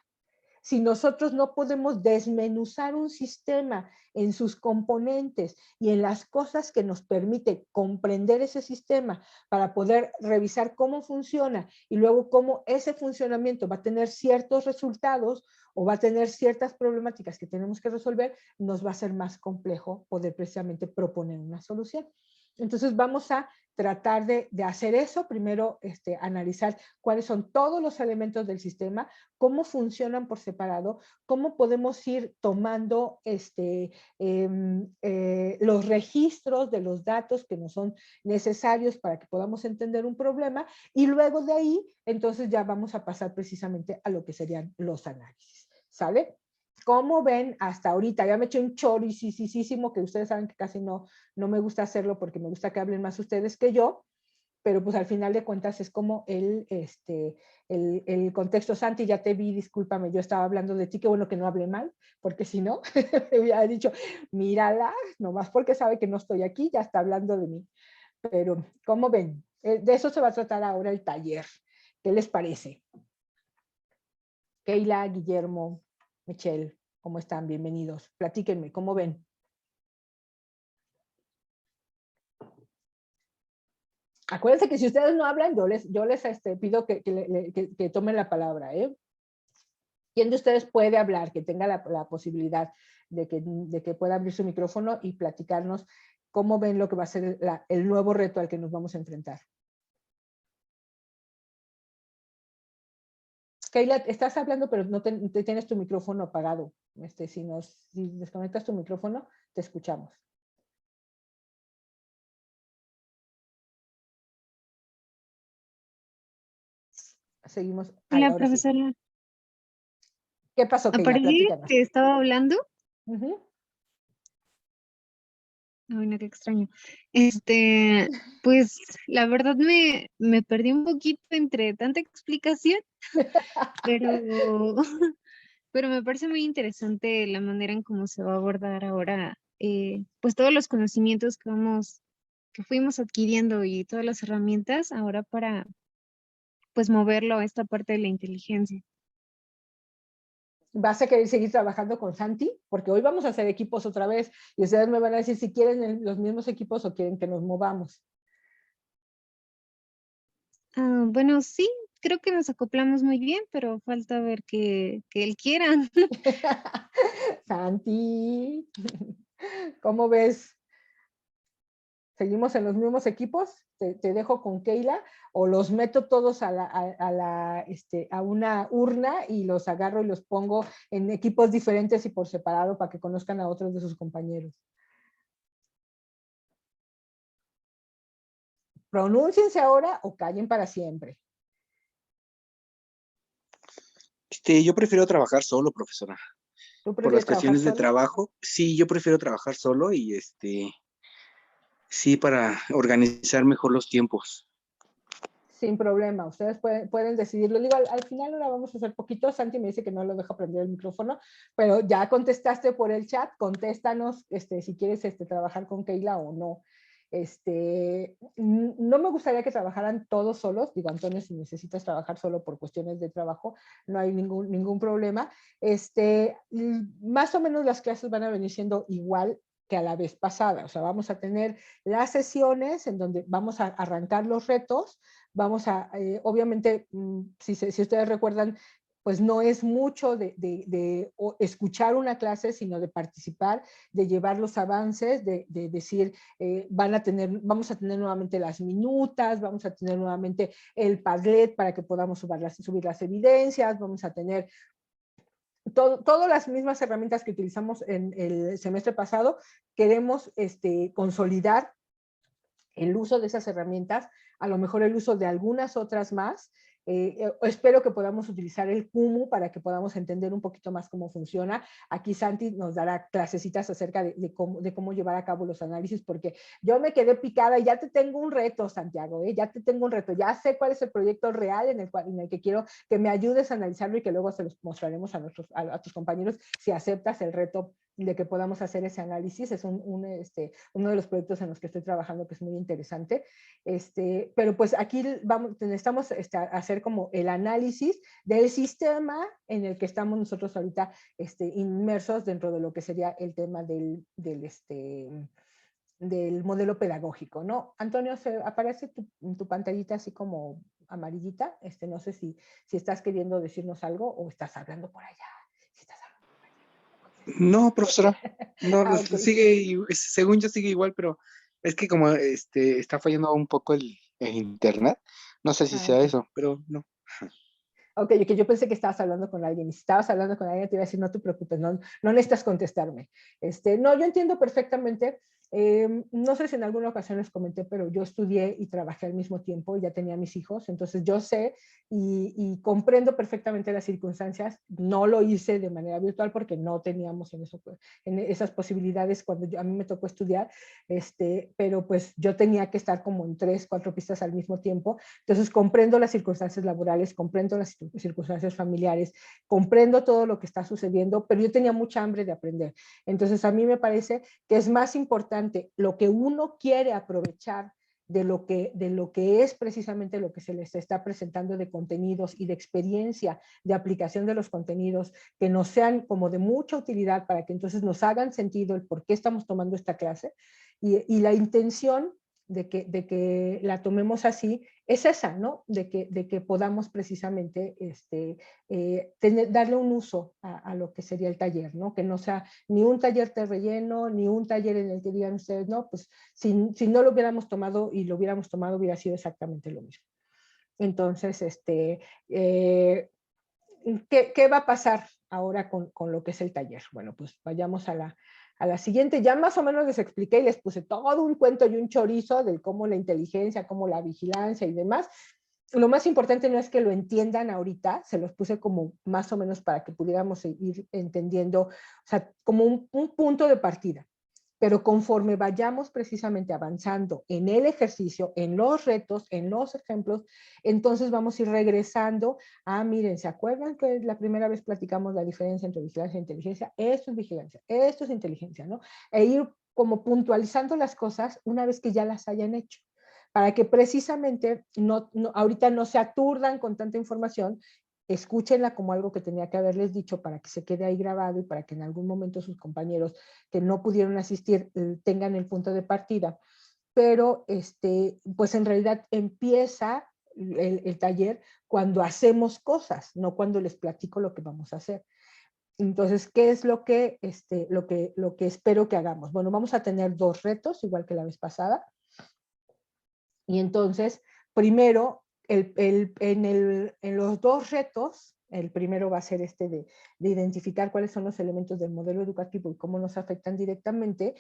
Si nosotros no podemos desmenuzar un sistema en sus componentes y en las cosas que nos permite comprender ese sistema para poder revisar cómo funciona y luego cómo ese funcionamiento va a tener ciertos resultados o va a tener ciertas problemáticas que tenemos que resolver, nos va a ser más complejo poder precisamente proponer una solución. Entonces vamos a tratar de hacer eso, primero analizar cuáles son todos los elementos del sistema, cómo funcionan por separado, cómo podemos ir tomando los registros de los datos que nos son necesarios para que podamos entender un problema y luego de ahí, entonces ya vamos a pasar precisamente a lo que serían los análisis, ¿sale? ¿Cómo ven hasta ahorita? Ya me eché un choricísimo que ustedes saben que casi no me gusta hacerlo porque me gusta que hablen más ustedes que yo, pero pues al final de cuentas es como el contexto. Santi, ya te vi, discúlpame, yo estaba hablando de ti, qué bueno que no hablé mal, porque si no, me hubiera dicho, mírala, nomás porque sabe que no estoy aquí, ya está hablando de mí. Pero, ¿cómo ven? De eso se va a tratar ahora el taller. ¿Qué les parece? Keila, Guillermo, Michelle, ¿cómo están? Bienvenidos. Platíquenme, ¿cómo ven? Acuérdense que si ustedes no hablan, yo les pido que tomen la palabra, ¿eh? ¿Quién de ustedes puede hablar? Que tenga la posibilidad de que pueda abrir su micrófono y platicarnos ¿Cómo ven lo que va a ser el nuevo reto al que nos vamos a enfrentar? Keila, estás hablando, pero no tienes tu micrófono apagado. Si desconectas tu micrófono, te escuchamos. Seguimos. Hola, Ahora sí. profesora. ¿Qué pasó, Keila? Aparecí Platícanos. que estaba hablando. Uh-huh. Ay, no, qué extraño. Pues la verdad me perdí un poquito entre tanta explicación, pero, pero me parece muy interesante la manera en cómo se va a abordar ahora, pues todos los conocimientos que fuimos adquiriendo y todas las herramientas ahora para, pues moverlo a esta parte de la inteligencia. ¿Vas a querer seguir trabajando con Santi? Porque hoy vamos a hacer equipos otra vez y ustedes me van a decir si quieren los mismos equipos o quieren que nos movamos. Bueno, sí, creo que nos acoplamos muy bien, pero falta ver que él quiera. Santi, ¿cómo ves? ¿Seguimos en los mismos equipos? Te dejo con Keila o los meto todos a una urna y los agarro y los pongo en equipos diferentes y por separado para que conozcan a otros de sus compañeros. Pronúnciense ahora o callen para siempre. Yo prefiero trabajar solo, profesora. ¿Tú Por las prefieres trabajar cuestiones de solo? trabajo, sí, yo prefiero trabajar solo y sí, para organizar mejor los tiempos. Sin problema, ustedes pueden decidirlo. Digo, al final ahora vamos a hacer poquito. Santi me dice que no lo deja prender el micrófono, pero ya contestaste por el chat, contéstanos si quieres trabajar con Keila o no. No me gustaría que trabajaran todos solos. Digo, Antonio, si necesitas trabajar solo por cuestiones de trabajo, no hay ningún problema. Más o menos las clases van a venir siendo igual que a la vez pasada. O sea, vamos a tener las sesiones en donde vamos a arrancar los retos. Vamos a, obviamente, si ustedes recuerdan, pues no es mucho de escuchar una clase, sino de participar, de llevar los avances, de decir, vamos a tener nuevamente las minutas, vamos a tener nuevamente el Padlet para que podamos subir las evidencias, vamos a tener todas las mismas herramientas que utilizamos en el semestre pasado. Queremos consolidar el uso de esas herramientas, a lo mejor el uso de algunas otras más. Espero que podamos utilizar el Kumu para que podamos entender un poquito más cómo funciona. Aquí Santi nos dará clasecitas acerca de cómo llevar a cabo los análisis, porque yo me quedé picada y ya te tengo un reto, Santiago, ya te tengo un reto, ya sé cuál es el proyecto real en el que quiero que me ayudes a analizarlo y que luego se los mostraremos a tus compañeros si aceptas el reto de que podamos hacer ese análisis. Es uno de los proyectos en los que estoy trabajando que es muy interesante. Pero pues aquí necesitamos hacer como el análisis del sistema en el que estamos nosotros ahorita inmersos dentro de lo que sería el tema del modelo pedagógico, ¿no? Antonio, aparece tu pantallita así como amarillita. No sé si estás queriendo decirnos algo o estás hablando por allá. No, profesora, no, Okay. según yo sigue igual, pero es que como está fallando un poco el internet, no sé si sea Okay. eso, pero no. Ok, que yo pensé que estabas hablando con alguien, y si estabas hablando con alguien te iba a decir, no te preocupes, no necesitas contestarme. No, yo entiendo perfectamente. No sé si en alguna ocasión les comenté, pero yo estudié y trabajé al mismo tiempo, ya tenía mis hijos, entonces yo sé y comprendo perfectamente las circunstancias. No lo hice de manera virtual porque no teníamos en esas posibilidades cuando a mí me tocó estudiar, pero pues yo tenía que estar como en 3, 4 pistas al mismo tiempo. Entonces comprendo las circunstancias laborales, comprendo las circunstancias familiares, comprendo todo lo que está sucediendo, pero yo tenía mucha hambre de aprender. Entonces a mí me parece que es más importante lo que uno quiere aprovechar de lo que es precisamente lo que se les está presentando de contenidos y de experiencia de aplicación de los contenidos, que nos sean como de mucha utilidad para que entonces nos hagan sentido el por qué estamos tomando esta clase. Y la intención de que la tomemos así, es esa, ¿no? De que podamos precisamente darle un uso a lo que sería el taller, ¿no? Que no sea ni un taller de relleno, ni un taller en el que digan ustedes, no, pues si no lo hubiéramos tomado y lo hubiéramos tomado, hubiera sido exactamente lo mismo. Entonces, ¿qué va a pasar ahora con lo que es el taller? Bueno, pues vayamos a la siguiente. Ya más o menos les expliqué y les puse todo un cuento y un chorizo de cómo la inteligencia, cómo la vigilancia y demás. Lo más importante no es que lo entiendan ahorita, se los puse como más o menos para que pudiéramos ir entendiendo, o sea, como un punto de partida. Pero conforme vayamos precisamente avanzando en el ejercicio, en los retos, en los ejemplos, entonces vamos a ir regresando a, miren, ¿se acuerdan que la primera vez platicamos la diferencia entre vigilancia e inteligencia? Esto es vigilancia, esto es inteligencia, ¿no? E ir como puntualizando las cosas una vez que ya las hayan hecho, para que precisamente ahorita no se aturdan con tanta información, escúchenla como algo que tenía que haberles dicho para que se quede ahí grabado y para que en algún momento sus compañeros que no pudieron asistir tengan el punto de partida. Pero pues en realidad empieza el taller cuando hacemos cosas, no cuando les platico lo que vamos a hacer. Entonces, ¿qué es lo que espero que hagamos? Bueno, vamos a tener 2 retos, igual que la vez pasada. Y entonces, primero, en los 2 retos, el primero va a ser de identificar cuáles son los elementos del modelo educativo y cómo nos afectan directamente.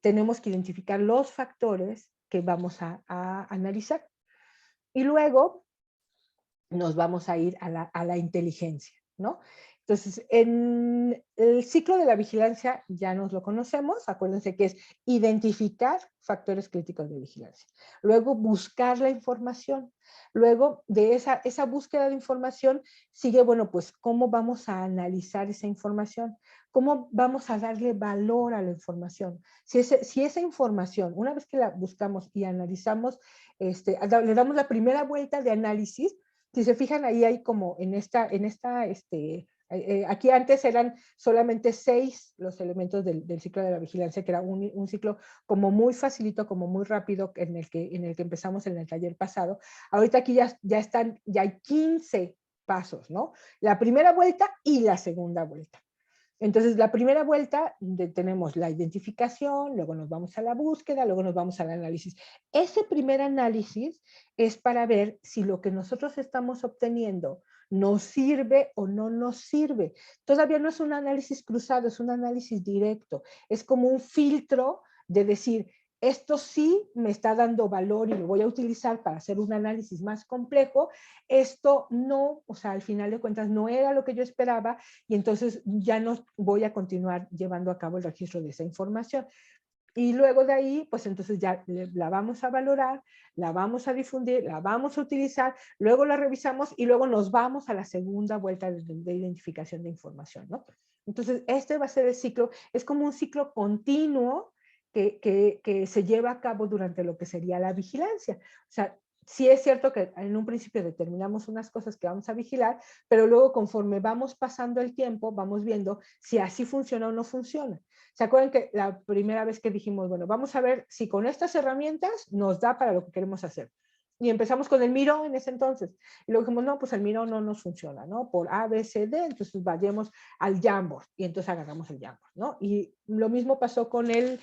Tenemos que identificar los factores que vamos a analizar. Y luego nos vamos a ir a la inteligencia, ¿no? Entonces, en el ciclo de la vigilancia ya nos lo conocemos, acuérdense que es identificar factores críticos de vigilancia, luego buscar la información, luego de esa búsqueda de información sigue, bueno, pues cómo vamos a analizar esa información, cómo vamos a darle valor a la información. Si esa información, una vez que la buscamos y analizamos, le damos la primera vuelta de análisis. Si se fijan, ahí hay como aquí antes eran solamente 6 los elementos del ciclo de la vigilancia, que era un ciclo como muy facilito, como muy rápido, en el que empezamos en el taller pasado. Ahorita aquí ya hay 15 pasos, ¿no? La primera vuelta y la segunda vuelta. Entonces, la primera vuelta tenemos la identificación, luego nos vamos a la búsqueda, luego nos vamos al análisis. Ese primer análisis es para ver si lo que nosotros estamos obteniendo nos sirve o no nos sirve. Todavía no es un análisis cruzado, es un análisis directo. Es como un filtro de decir, esto sí me está dando valor y lo voy a utilizar para hacer un análisis más complejo. Esto no, o sea, al final de cuentas no era lo que yo esperaba y entonces ya no voy a continuar llevando a cabo el registro de esa información. Y luego de ahí, pues entonces ya la vamos a valorar, la vamos a difundir, la vamos a utilizar, luego la revisamos y luego nos vamos a la segunda vuelta de identificación de información, ¿no? Entonces, este va a ser el ciclo, es como un ciclo continuo que se lleva a cabo durante lo que sería la vigilancia. O sea, sí es cierto que en un principio determinamos unas cosas que vamos a vigilar, pero luego conforme vamos pasando el tiempo, vamos viendo si así funciona o no funciona. ¿Se acuerdan que la primera vez que dijimos, bueno, vamos a ver si con estas herramientas nos da para lo que queremos hacer? Y empezamos con el Miro en ese entonces. Y luego dijimos, no, pues el Miro no nos funciona, ¿no? Por A, B, C, D, entonces vayamos al Jamboard. Y entonces agarramos el Jamboard, ¿no? Y lo mismo pasó con el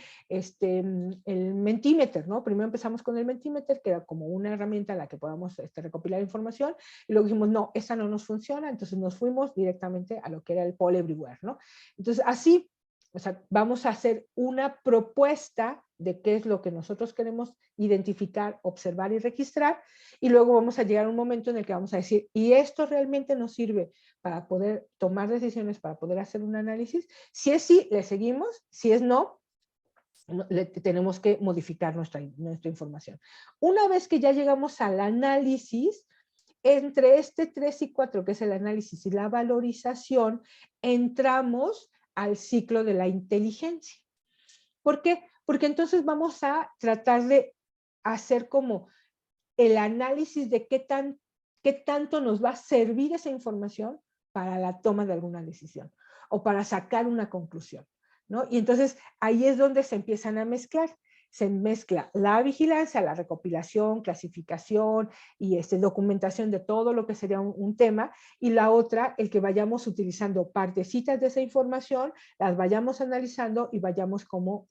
Mentimeter, ¿no? Primero empezamos con el Mentimeter, que era como una herramienta en la que podamos recopilar información. Y luego dijimos, no, esa no nos funciona. Entonces nos fuimos directamente a lo que era el Poll Everywhere, ¿no? Entonces así, o sea, vamos a hacer una propuesta de qué es lo que nosotros queremos identificar, observar y registrar, y luego vamos a llegar a un momento en el que vamos a decir, ¿y esto realmente nos sirve para poder tomar decisiones, para poder hacer un análisis? Si es sí, le seguimos, si es no, tenemos que modificar nuestra información. Una vez que ya llegamos al análisis, entre 3 y 4, que es el análisis y la valorización, entramos al ciclo de la inteligencia. ¿Por qué? Porque entonces vamos a tratar de hacer como el análisis de qué tanto nos va a servir esa información para la toma de alguna decisión o para sacar una conclusión, ¿no? Y entonces ahí es donde se empiezan a mezclar. se mezcla la vigilancia, la recopilación, clasificación y documentación de todo lo que sería un tema, y la otra, el que vayamos utilizando partecitas de esa información, las vayamos analizando y vayamos como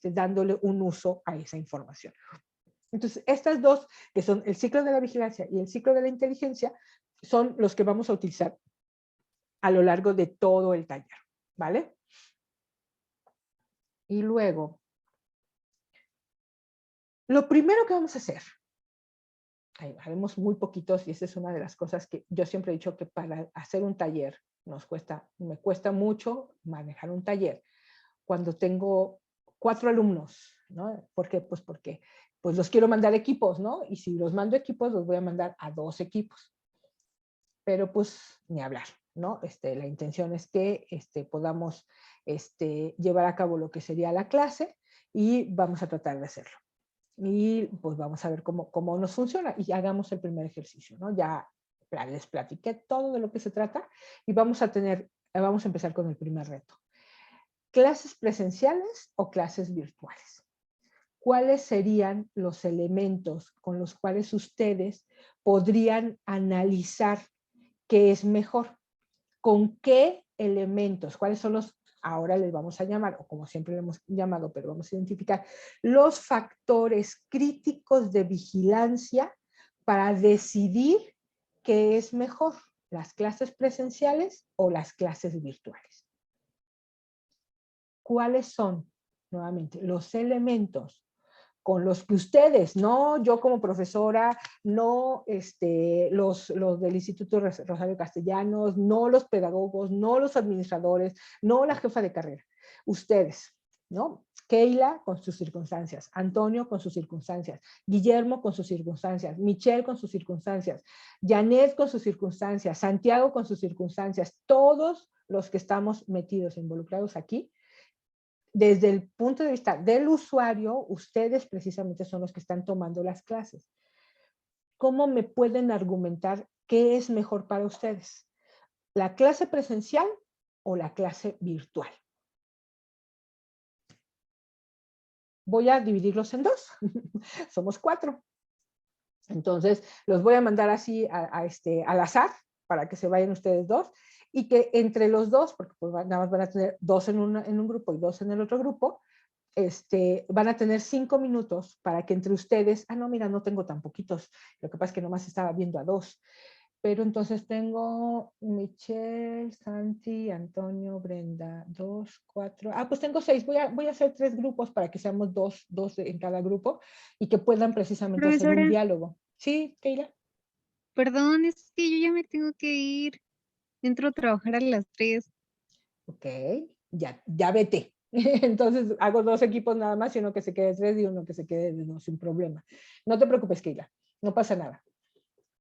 dándole un uso a esa información. Entonces, estas dos, que son el ciclo de la vigilancia y el ciclo de la inteligencia, son los que vamos a utilizar a lo largo de todo el taller, ¿vale? Y luego, lo primero que vamos a hacer, haremos muy poquitos, y esa es una de las cosas que yo siempre he dicho, que para hacer un taller me cuesta mucho manejar un taller cuando tengo 4 alumnos, ¿no? ¿Por qué? Pues porque pues los quiero mandar equipos, ¿no? Y si los mando equipos, los voy a mandar a 2 equipos. Pero pues ni hablar, ¿no? La intención es que podamos llevar a cabo lo que sería la clase, y vamos a tratar de hacerlo. Y pues vamos a ver cómo nos funciona, y hagamos el primer ejercicio, ¿no? Ya les platiqué todo de lo que se trata, y vamos a empezar con el primer reto. ¿Clases presenciales o clases virtuales? ¿Cuáles serían los elementos con los cuales ustedes podrían analizar qué es mejor? ¿Con qué elementos? ¿Cuáles son los, ahora les vamos a llamar, o como siempre le hemos llamado, pero vamos a identificar, los factores críticos de vigilancia para decidir qué es mejor, las clases presenciales o las clases virtuales? ¿Cuáles son, nuevamente, los elementos con los que ustedes, no yo como profesora, no los del Instituto Rosario Castellanos, no los pedagogos, no los administradores, no la jefa de carrera, ustedes, ¿no? Keila con sus circunstancias, Antonio con sus circunstancias, Guillermo con sus circunstancias, Michelle con sus circunstancias, Janet con sus circunstancias, Santiago con sus circunstancias, todos los que estamos metidos, involucrados aquí. Desde el punto de vista del usuario, ustedes precisamente son los que están tomando las clases. ¿Cómo me pueden argumentar qué es mejor para ustedes? ¿La clase presencial o la clase virtual? Voy a dividirlos en 2. Somos 4. Entonces, los voy a mandar así al azar, para que se vayan ustedes 2, y que entre los 2, porque pues nada más van a tener 2 en un grupo y 2 en el otro grupo, van a tener 5 minutos para que entre ustedes, no, mira, no tengo tan poquitos, lo que pasa es que nomás estaba viendo a 2, pero entonces tengo Michelle, Santi, Antonio, Brenda, 2, 4, pues tengo 6, voy a hacer 3 grupos para que seamos 2 en cada grupo, y que puedan precisamente hacer un Profesora, diálogo. ¿Sí, Keila? perdón, es que yo ya me tengo que ir. Entro a trabajar a las 3. Ok, ya vete. Entonces hago 2 equipos nada más, y uno que se quede 3 y uno que se quede 2 sin problema. No te preocupes, Keila, no pasa nada.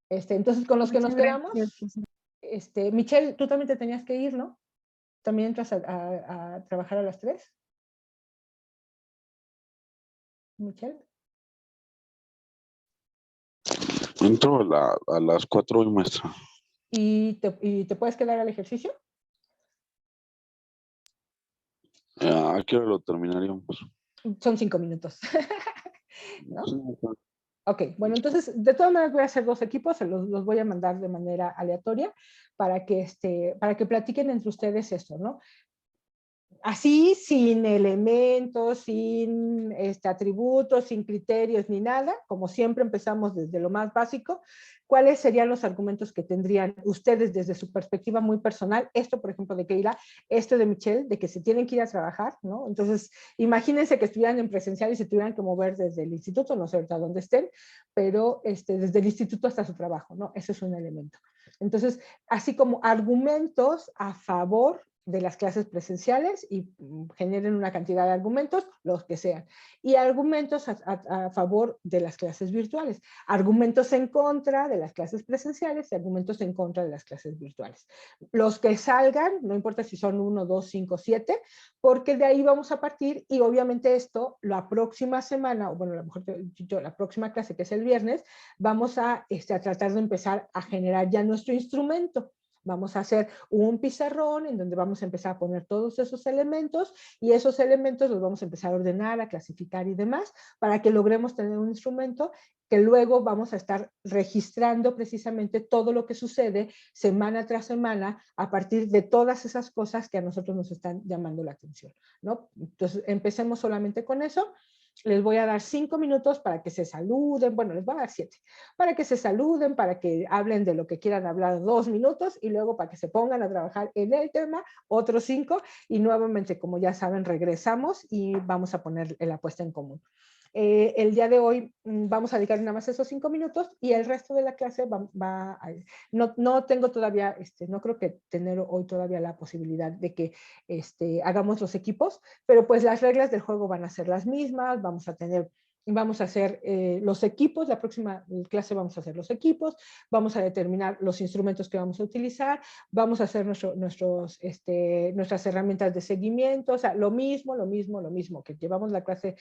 Entonces, con los que nos Muchas quedamos, gracias, profesora. Michelle, tú también te tenías que ir, ¿no? ¿También entras a trabajar a las 3? Michelle. Entro a las 4 hoy, maestra. ¿Y te puedes quedar al ejercicio? ¿A qué hora lo terminaríamos? Son 5 minutos. ¿No? Sí, Ok, bueno, entonces, de todas maneras voy a hacer 2 equipos, los voy a mandar de manera aleatoria para que platiquen entre ustedes esto, ¿no? Así, sin elementos, sin atributos, sin criterios ni nada, como siempre empezamos desde lo más básico. ¿Cuáles serían los argumentos que tendrían ustedes desde su perspectiva muy personal? Esto, por ejemplo, de Keila, esto de Michelle, de que se tienen que ir a trabajar, ¿no? Entonces, imagínense que estuvieran en presencial y se tuvieran que mover desde el instituto, no sé ahorita dónde estén, pero desde el instituto hasta su trabajo, ¿no? Ese es un elemento. Entonces, así como argumentos a favor de las clases presenciales, y generen una cantidad de argumentos, los que sean. Y argumentos a favor de las clases virtuales. Argumentos en contra de las clases presenciales y argumentos en contra de las clases virtuales. Los que salgan, no importa si son 1, 2, 5, 7, porque de ahí vamos a partir, y obviamente esto, la próxima semana, o bueno, a lo mejor la próxima clase, que es el viernes, vamos a tratar de empezar a generar ya nuestro instrumento. Vamos a hacer un pizarrón en donde vamos a empezar a poner todos esos elementos y esos elementos los vamos a empezar a ordenar, a clasificar y demás para que logremos tener un instrumento que luego vamos a estar registrando precisamente todo lo que sucede semana tras semana a partir de todas esas cosas que a nosotros nos están llamando la atención, ¿no? Entonces, empecemos solamente con eso. Les voy a dar 5 minutos para que se saluden, bueno, les voy a dar 7, para que se saluden, para que hablen de lo que quieran hablar 2 minutos y luego para que se pongan a trabajar en el tema, otros 5, y nuevamente, como ya saben, regresamos y vamos a poner la puesta en común. El día de hoy vamos a dedicar nada más esos 5 minutos y el resto de la clase no tengo todavía, no creo que tener hoy todavía la posibilidad de que hagamos los equipos, pero pues las reglas del juego van a ser las mismas, vamos a hacer los equipos, la próxima clase vamos a hacer los equipos, vamos a determinar los instrumentos que vamos a utilizar, vamos a hacer nuestras herramientas de seguimiento, o sea, lo mismo que llevamos la clase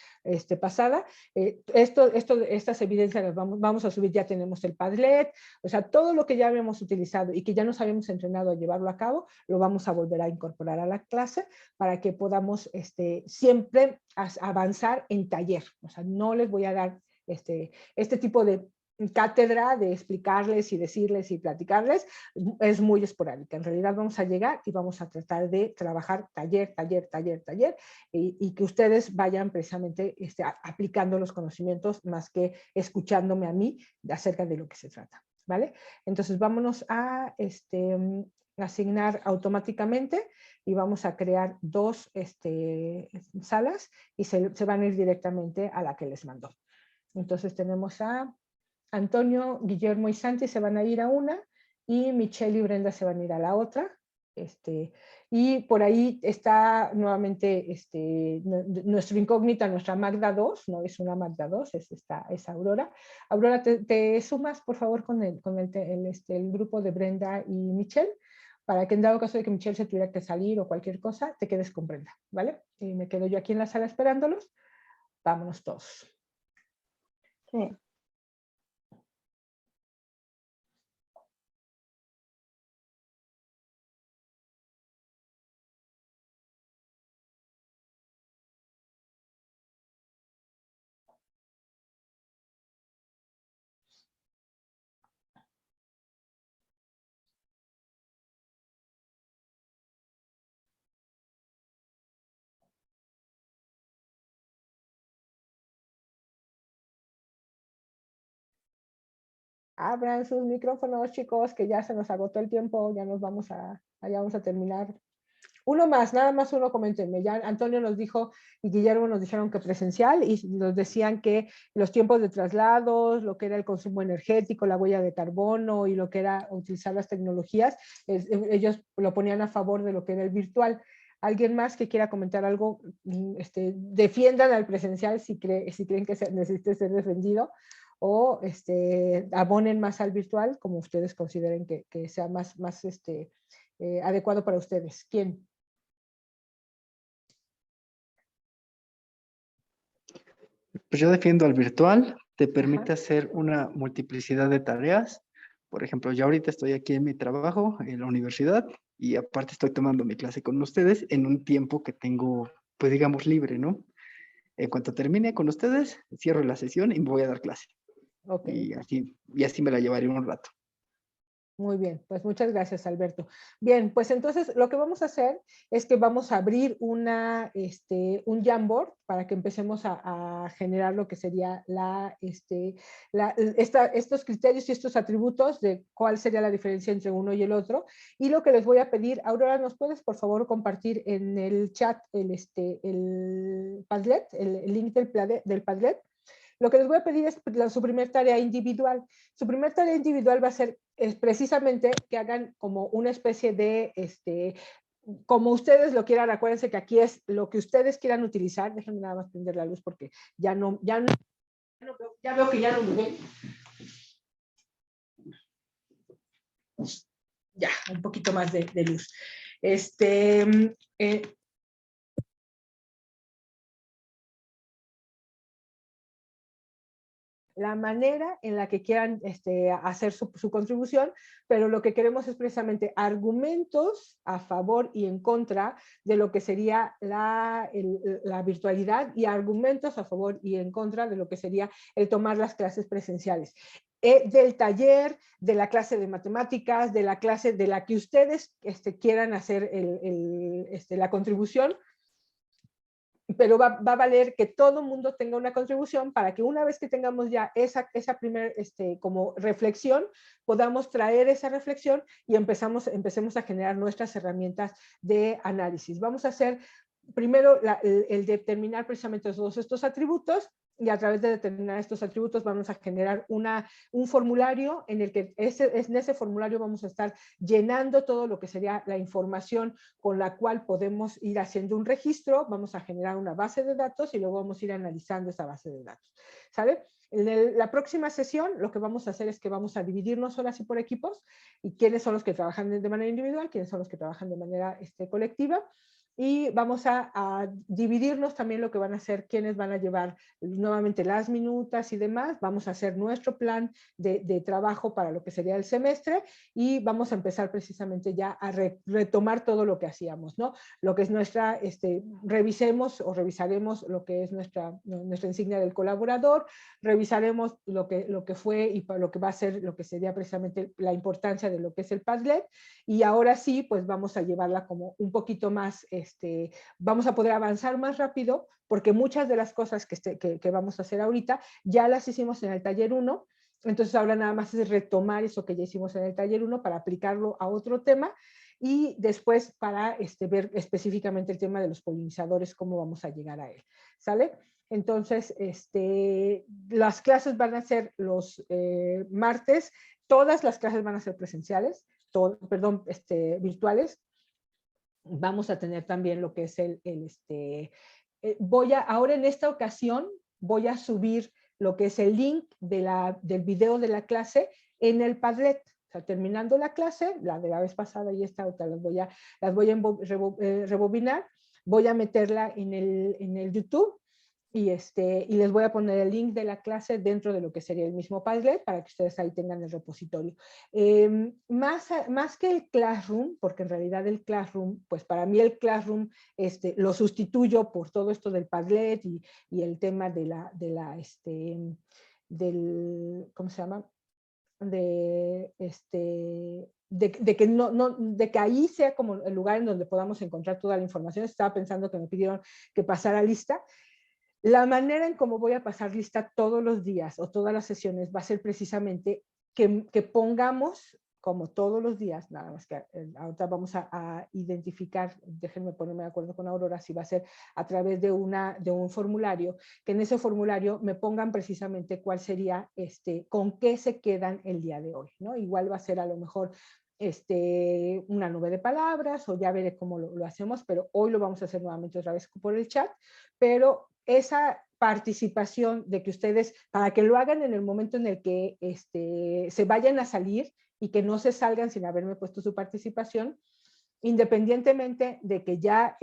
pasada. Estas evidencias las vamos a subir, ya tenemos el Padlet, o sea, todo lo que ya habíamos utilizado y que ya nos habíamos entrenado a llevarlo a cabo, lo vamos a volver a incorporar a la clase para que podamos siempre avanzar en taller. O sea, no les voy a dar este tipo de cátedra de explicarles y decirles y platicarles, es muy esporádica. En realidad vamos a llegar y vamos a tratar de trabajar taller, y que ustedes vayan precisamente aplicando los conocimientos más que escuchándome a mí acerca de lo que se trata, ¿vale? Entonces vámonos a asignar automáticamente y vamos a crear 2 salas y se van a ir directamente a la que les mandó. Entonces tenemos a Antonio, Guillermo y Santi se van a ir a una y Michelle y Brenda se van a ir a la otra. Y por ahí está nuevamente nuestro incógnita, nuestra Magda 2, no es una Magda 2, es Aurora. Aurora, te sumas por favor con el grupo de Brenda y Michelle, para que en dado caso de que Michelle se tuviera que salir o cualquier cosa, te quedes con Brenda, ¿vale? Y me quedo yo aquí en la sala esperándolos. Vámonos todos. Sí. Abran sus micrófonos, chicos, que ya se nos agotó el tiempo, ya vamos a terminar. Uno más, nada más uno, coméntenme. Ya Antonio nos dijo y Guillermo nos dijeron que presencial y nos decían que los tiempos de traslados, lo que era el consumo energético, la huella de carbono y lo que era utilizar las tecnologías, ellos lo ponían a favor de lo que era el virtual. ¿Alguien más que quiera comentar algo? Defiendan al presencial si creen que necesite ser defendido, o abonen más al virtual como ustedes consideren que sea más adecuado para ustedes. ¿Quién? Pues yo defiendo al virtual, te permite Ajá. hacer una multiplicidad de tareas. Por ejemplo, yo ahorita estoy aquí en mi trabajo, en la universidad, y aparte estoy tomando mi clase con ustedes en un tiempo que tengo, pues digamos, libre, ¿no? En cuanto termine con ustedes, cierro la sesión y me voy a dar clase. Ok. Y así me la llevaré un rato. Muy bien, pues muchas gracias, Alberto. Bien, pues entonces lo que vamos a hacer es que vamos a abrir un Jamboard para que empecemos a generar lo que sería estos criterios y estos atributos de cuál sería la diferencia entre uno y el otro. Y lo que les voy a pedir, Aurora, ¿nos puedes por favor compartir en el chat el Padlet, el link del Padlet? Lo que les voy a pedir es su primer tarea individual. Su primer tarea individual va a ser precisamente que hagan como una especie de, como ustedes lo quieran. Acuérdense que aquí es lo que ustedes quieran utilizar. Déjenme nada más prender la luz porque ya veo que ya no me ven. Ya, un poquito más de luz. la manera en la que quieran hacer su contribución, pero lo que queremos es precisamente argumentos a favor y en contra de lo que sería la virtualidad y argumentos a favor y en contra de lo que sería el tomar las clases presenciales. Del taller, de la clase de matemáticas, de la clase de la que ustedes quieran hacer la contribución, pero va a valer que todo el mundo tenga una contribución para que una vez que tengamos ya esa primer como reflexión, podamos traer esa reflexión y empecemos a generar nuestras herramientas de análisis. Vamos a hacer primero el determinar precisamente todos estos atributos, y a través de determinar estos atributos vamos a generar un formulario en el que en ese formulario vamos a estar llenando todo lo que sería la información con la cual podemos ir haciendo un registro, vamos a generar una base de datos y luego vamos a ir analizando esa base de datos, ¿sale? En la próxima sesión lo que vamos a hacer es que vamos a dividirnos ahora sí por equipos y quiénes son los que trabajan de manera individual, quiénes son los que trabajan de manera colectiva. Y vamos a dividirnos también lo que van a hacer, quiénes van a llevar nuevamente las minutas y demás. Vamos a hacer nuestro plan de trabajo para lo que sería el semestre y vamos a empezar precisamente ya a retomar todo lo que hacíamos, ¿no? Lo que es nuestra, revisemos o revisaremos lo que es nuestra insignia del colaborador, revisaremos lo que fue y lo que va a ser, lo que sería precisamente la importancia de lo que es el Padlet, y ahora sí, pues vamos a llevarla como un poquito más, vamos a poder avanzar más rápido, porque muchas de las cosas que vamos a hacer ahorita ya las hicimos en el taller 1, entonces ahora nada más es retomar eso que ya hicimos en el taller 1 para aplicarlo a otro tema, y después para ver específicamente el tema de los polinizadores, cómo vamos a llegar a él, ¿sale? Entonces, las clases van a ser los martes, todas las clases van a ser presenciales, virtuales. Vamos a tener también lo que es ahora en esta ocasión voy a subir lo que es el link del video de la clase en el Padlet. O sea, terminando la clase, la de la vez pasada y esta otra las voy a rebobinar, voy a meterla en el YouTube y les voy a poner el link de la clase dentro de lo que sería el mismo Padlet para que ustedes ahí tengan el repositorio. Más que el Classroom, porque en realidad el Classroom, pues para mí el Classroom lo sustituyo por todo esto del Padlet y el tema ¿cómo se llama? De que ahí sea como el lugar en donde podamos encontrar toda la información. Estaba pensando que me pidieron que pasara lista. La manera en cómo voy a pasar lista todos los días o todas las sesiones va a ser precisamente que pongamos, como todos los días, nada más que ahorita vamos a identificar, déjenme ponerme de acuerdo con Aurora, si va a ser a través de un formulario, que en ese formulario me pongan precisamente cuál sería, con qué se quedan el día de hoy, ¿no? Igual va a ser a lo mejor una nube de palabras, o ya veré cómo lo hacemos, pero hoy lo vamos a hacer nuevamente otra vez por el chat, pero esa participación de que ustedes, para que lo hagan en el momento en el que se vayan a salir y que no se salgan sin haberme puesto su participación, independientemente de que ya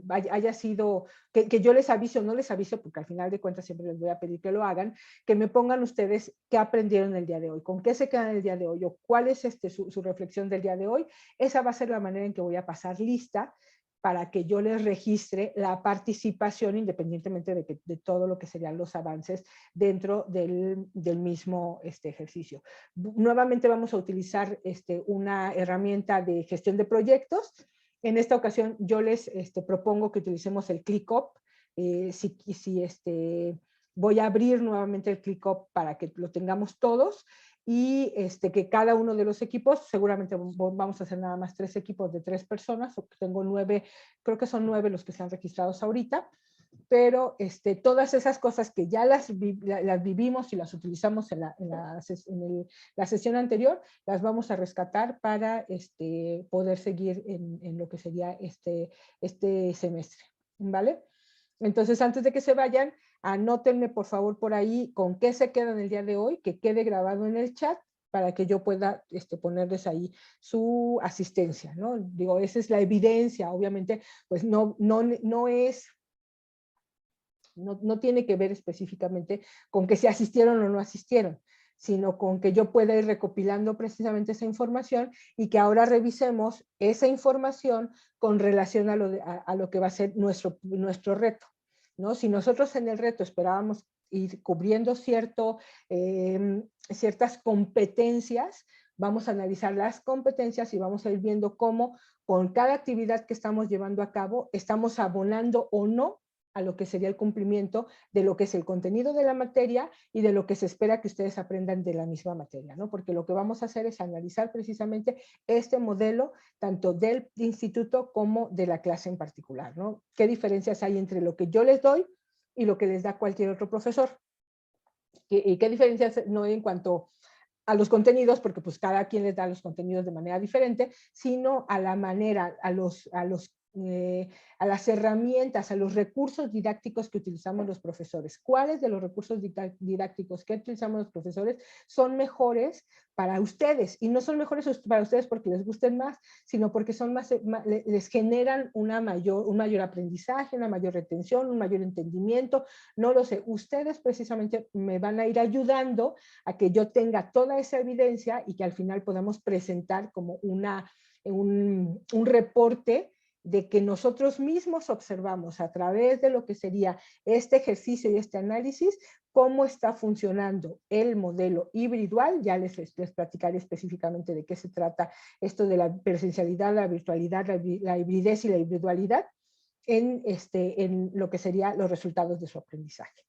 haya sido, que yo les avise o no les avise, porque al final de cuentas siempre les voy a pedir que lo hagan, que me pongan ustedes qué aprendieron el día de hoy, con qué se quedan el día de hoy, o cuál es su reflexión del día de hoy. Esa va a ser la manera en que voy a pasar lista para que yo les registre la participación independientemente de todo lo que serían los avances dentro del mismo ejercicio. Nuevamente vamos a utilizar una herramienta de gestión de proyectos. En esta ocasión yo les propongo que utilicemos el ClickUp. Voy a abrir nuevamente el ClickUp para que lo tengamos todos, y que cada uno de los equipos, seguramente vamos a hacer nada más 3 equipos de 3 personas, tengo 9, creo que son 9 los que están registrados ahorita, pero todas esas cosas que ya las vivimos y las utilizamos en la sesión anterior, las vamos a rescatar para poder seguir en lo que sería este semestre, ¿vale? Entonces, antes de que se vayan, anótenme por favor por ahí con qué se quedan el día de hoy, que quede grabado en el chat para que yo pueda ponerles ahí su asistencia, ¿no? Digo, esa es la evidencia, obviamente, pues no es No tiene que ver específicamente con que si asistieron o no asistieron, sino con que yo pueda ir recopilando precisamente esa información y que ahora revisemos esa información con relación a lo que va a ser nuestro reto, ¿no? Si nosotros en el reto esperábamos ir cubriendo ciertas competencias, vamos a analizar las competencias y vamos a ir viendo cómo con cada actividad que estamos llevando a cabo estamos abonando o no a lo que sería el cumplimiento de lo que es el contenido de la materia y de lo que se espera que ustedes aprendan de la misma materia, ¿no? Porque lo que vamos a hacer es analizar precisamente este modelo, tanto del instituto como de la clase en particular, ¿no? ¿Qué diferencias hay entre lo que yo les doy y lo que les da cualquier otro profesor? ¿Y qué diferencias no hay en cuanto a los contenidos, porque pues cada quien les da los contenidos de manera diferente, sino a la manera, a las herramientas, a los recursos didácticos que utilizamos los profesores? ¿Cuáles de los recursos didácticos que utilizamos los profesores son mejores para ustedes? Y no son mejores para ustedes porque les gusten más, sino porque les generan un mayor aprendizaje, una mayor retención, un mayor entendimiento. No lo sé. Ustedes precisamente me van a ir ayudando a que yo tenga toda esa evidencia y que al final podamos presentar como un reporte de que nosotros mismos observamos a través de lo que sería este ejercicio y este análisis, cómo está funcionando el modelo híbridual. Ya les platicaré específicamente de qué se trata esto de la presencialidad, la virtualidad, la hibridez y la individualidad en lo que serían los resultados de su aprendizaje,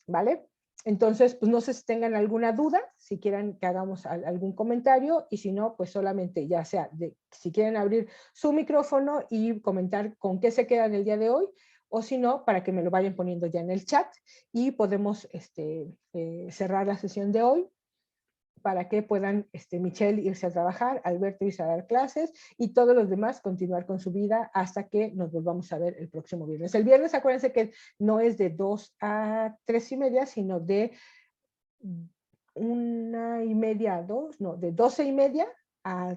¿vale? Entonces, pues no sé si tengan alguna duda, si quieren que hagamos algún comentario, y si no, pues solamente ya sea, si quieren abrir su micrófono y comentar con qué se quedan el día de hoy, o si no, para que me lo vayan poniendo ya en el chat y podemos cerrar la sesión de hoy para que puedan Michelle irse a trabajar, Alberto irse a dar clases y todos los demás continuar con su vida hasta que nos volvamos a ver el próximo viernes. El viernes, acuérdense que no es de 2 a 3 y media, sino de 1:30 a 2, no, de 12:30 a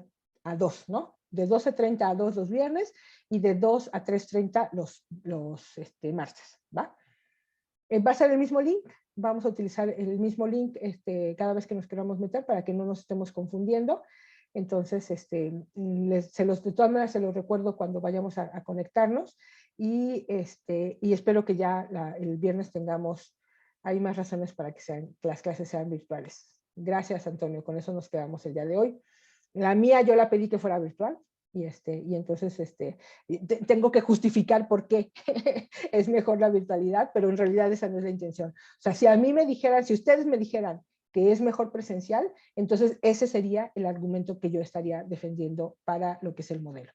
2, ¿no? De 12:30 a 2 los viernes y de 2 a 3:30 los martes, ¿va? Va a ser el mismo link, vamos a utilizar el mismo link cada vez que nos queramos meter para que no nos estemos confundiendo. Entonces, de todas maneras se los recuerdo cuando vayamos a conectarnos y espero que ya el viernes tengamos hay más razones para que las clases sean virtuales. Gracias, Antonio, con eso nos quedamos el día de hoy. La mía yo la pedí que fuera virtual y entonces tengo que justificar por qué es mejor la virtualidad, pero en realidad esa no es la intención. O sea, si a mí me dijeran, si ustedes me dijeran que es mejor presencial, entonces ese sería el argumento que yo estaría defendiendo para lo que es el modelo.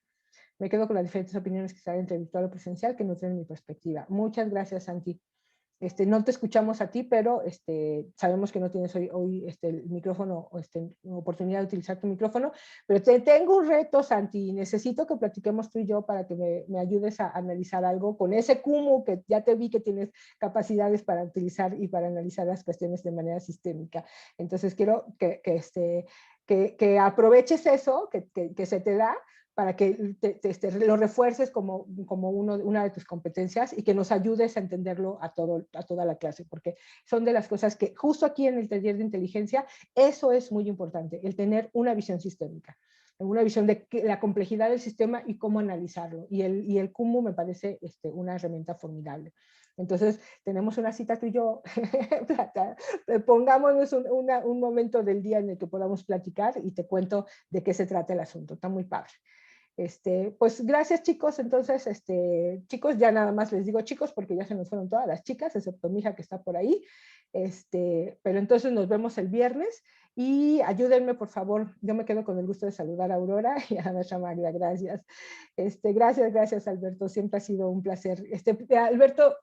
Me quedo con las diferentes opiniones que están entre virtual o presencial que no tienen mi perspectiva. Muchas gracias, Santi. No te escuchamos a ti, pero sabemos que no tienes hoy el micrófono o oportunidad de utilizar tu micrófono, pero tengo un reto, Santi, necesito que platiquemos tú y yo para que me ayudes a analizar algo con ese CUMU que ya te vi que tienes capacidades para utilizar y para analizar las cuestiones de manera sistémica. Entonces quiero que aproveches eso que se te da para que lo refuerces como una de tus competencias y que nos ayudes a entenderlo a toda la clase, porque son de las cosas que justo aquí en el taller de inteligencia, eso es muy importante, el tener una visión sistémica, una visión de la complejidad del sistema y cómo analizarlo. Y el CUMU me parece una herramienta formidable. Entonces, tenemos una cita tú y yo, pongámonos un momento del día en el que podamos platicar y te cuento de qué se trata el asunto. Está muy padre. Pues gracias, chicos. Entonces, chicos, ya nada más les digo chicos porque ya se nos fueron todas las chicas, excepto mi hija que está por ahí. Pero entonces nos vemos el viernes y ayúdenme, por favor. Yo me quedo con el gusto de saludar a Aurora y a nuestra María. Gracias. Gracias, Alberto. Siempre ha sido un placer. Alberto,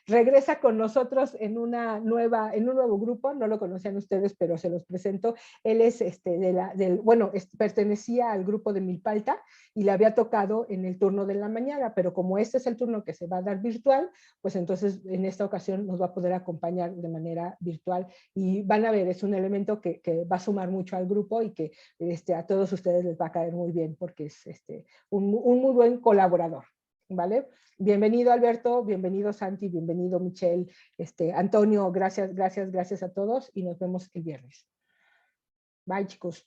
regresa con nosotros en un nuevo grupo. No lo conocían ustedes, pero se los presento. Él es pertenecía al grupo de Milpalta y le había tocado en el turno de la mañana, pero como este es el turno que se va a dar virtual, pues entonces en esta ocasión nos va a poder acompañar de manera virtual y van a ver, es un elemento que va a sumar mucho al grupo y que a todos ustedes les va a caer muy bien porque es un muy buen colaborador. ¿vale? Bienvenido Alberto, bienvenido Santi, bienvenido Michelle, Antonio, gracias a todos y nos vemos el viernes. Bye chicos.